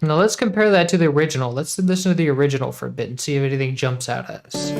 Now let's compare that to the original. Let's listen to the original for a bit and see if anything jumps out at us.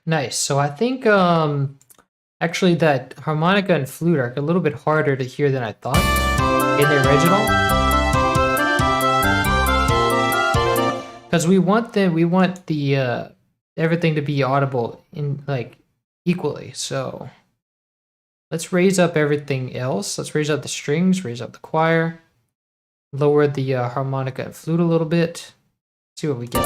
Nice. So I think actually that harmonica and flute are a little bit harder to hear than I thought in the original. Because we want the everything to be audible in like equally. So let's raise up everything else. Let's raise up the strings, raise up the choir, lower the harmonica and flute a little bit. See what we get.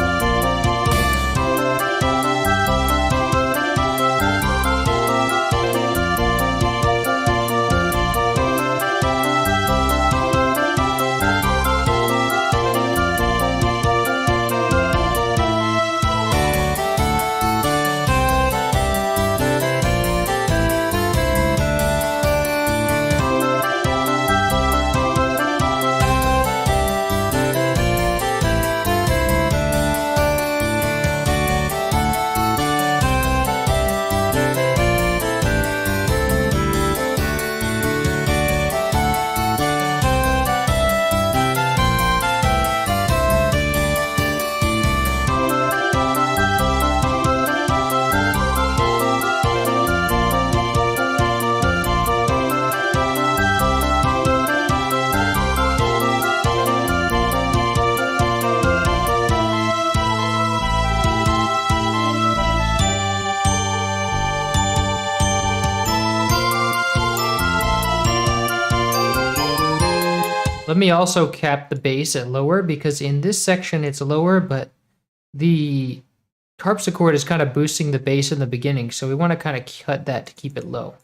Let me also cap the bass at lower because in this section it's lower, but the harpsichord is kind of boosting the bass in the beginning, so we want to kind of cut that to keep it low.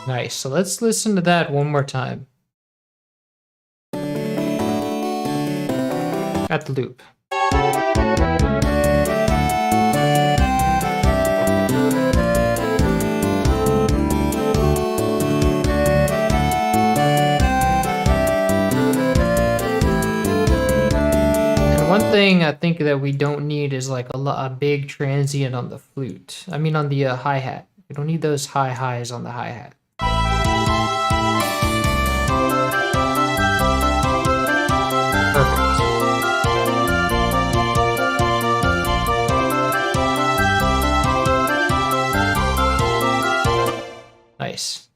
Nice, so let's listen to that one more time. At the loop. And one thing I think that we don't need is like a big transient on the flute. I mean on the hi-hat. We don't need those high highs on the hi-hat. Nice.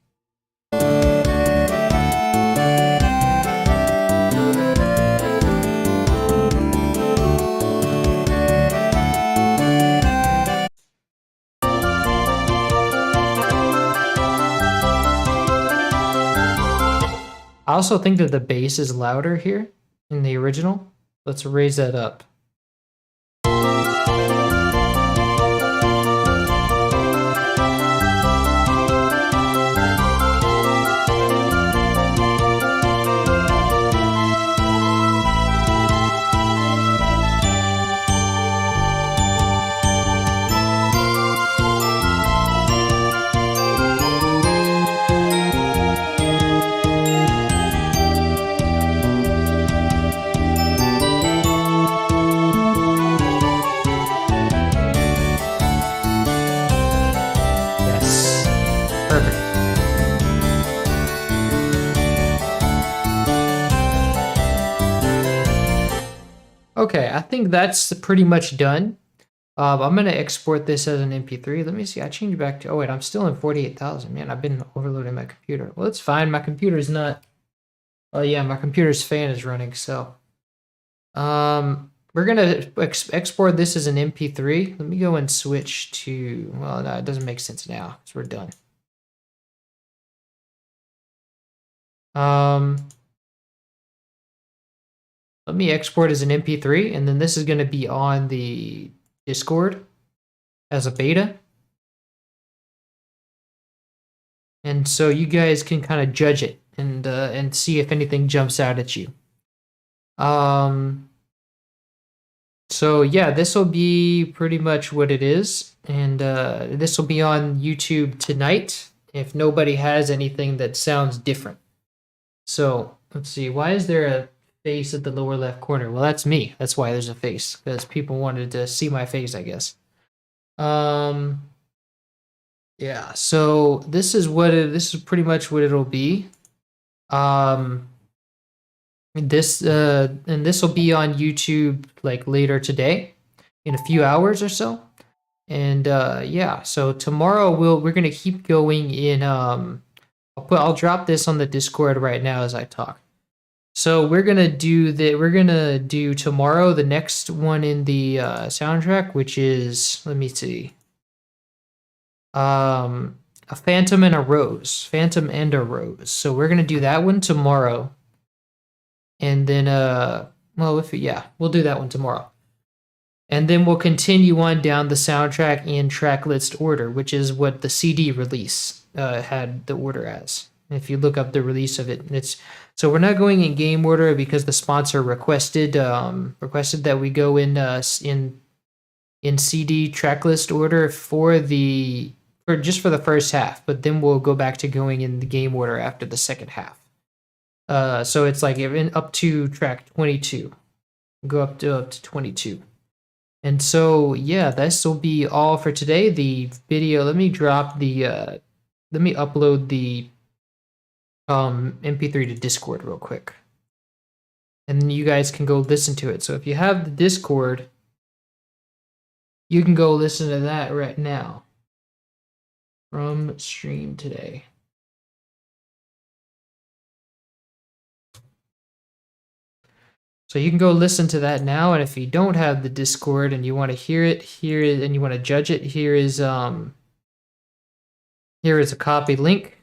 I also think that the bass is louder here in the original. Let's raise that up. Okay, I think that's pretty much done. I'm going to export this as an MP3. Let me see. I changed back to... Oh, wait, I'm still in 48,000. Man, I've been overloading my computer. Well, it's fine. My computer's not... Oh, yeah, my computer's fan is running, so... We're going to export this as an MP3. Let me go and switch to... Well, no, it doesn't make sense now, because we're done. Let me export as an MP3, and then this is going to be on the Discord as a beta. And so you guys can kind of judge it and see if anything jumps out at you. So yeah, this will be pretty much what it is, and this will be on YouTube tonight if nobody has anything that sounds different. So let's see, why is there a face at the lower left corner? Well, that's me. That's why there's a face, because people wanted to see my face, I guess. Yeah. So this is this is pretty much what it'll be. And this will be on YouTube like later today, in a few hours or so. And yeah, so tomorrow we're gonna keep going in. I'll drop this on the Discord right now as I talk. So we're gonna do tomorrow the next one in the soundtrack, which is, let me see, a Phantom and a Rose, Phantom and a Rose. So we're gonna do that one tomorrow, and then well, yeah, we'll do that one tomorrow. And then we'll continue on down the soundtrack in track list order, which is what the CD release had the order as. If you look up the release of it, so we're not going in game order because the sponsor requested that we go in CD track list order for just for the first half, but then we'll go back to going in the game order after the second half. So it's like up to track 22, go up to 22. And so, yeah, this will be all for today. The video, let me upload the MP3 to Discord real quick. And then you guys can go listen to it. So if you have the Discord, you can go listen to that right now from stream today. So you can go listen to that now, and if you don't have the Discord and you want to hear it, and you want to judge it, here is a copy link.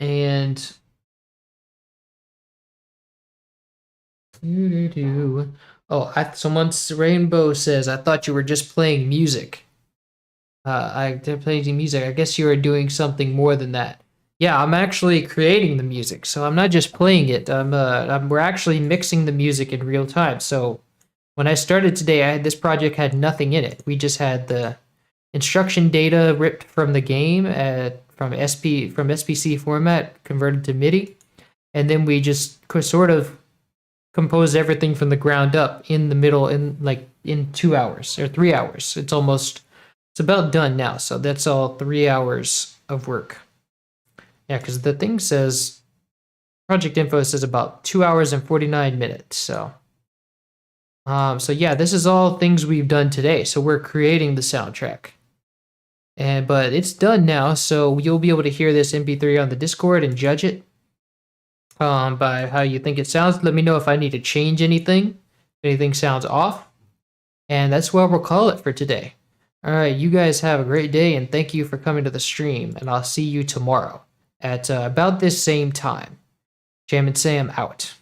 And someone's Rainbow says, I thought you were just playing music. They're playing music. I guess you are doing something more than that. Yeah, I'm actually creating the music, so I'm not just playing it. We're actually mixing the music in real time. So when I started today, this project had nothing in it. We just had the instruction data ripped from the game from SPC format converted to MIDI, and then we just sort of composed everything from the ground up in the middle in 2 hours or 3 hours. It's about done now. So that's all 3 hours of work. Yeah, because the thing says, project info says about 2 hours and 49 minutes. So yeah, this is all things we've done today. So we're creating the soundtrack, but it's done now. So you'll be able to hear this MP3 on the Discord and judge it by how you think it sounds. Let me know if I need to change anything, if anything sounds off, and that's what we'll call it for today. All right, you guys have a great day, and thank you for coming to the stream. And I'll see you tomorrow at about this same time. Jam and Sam out.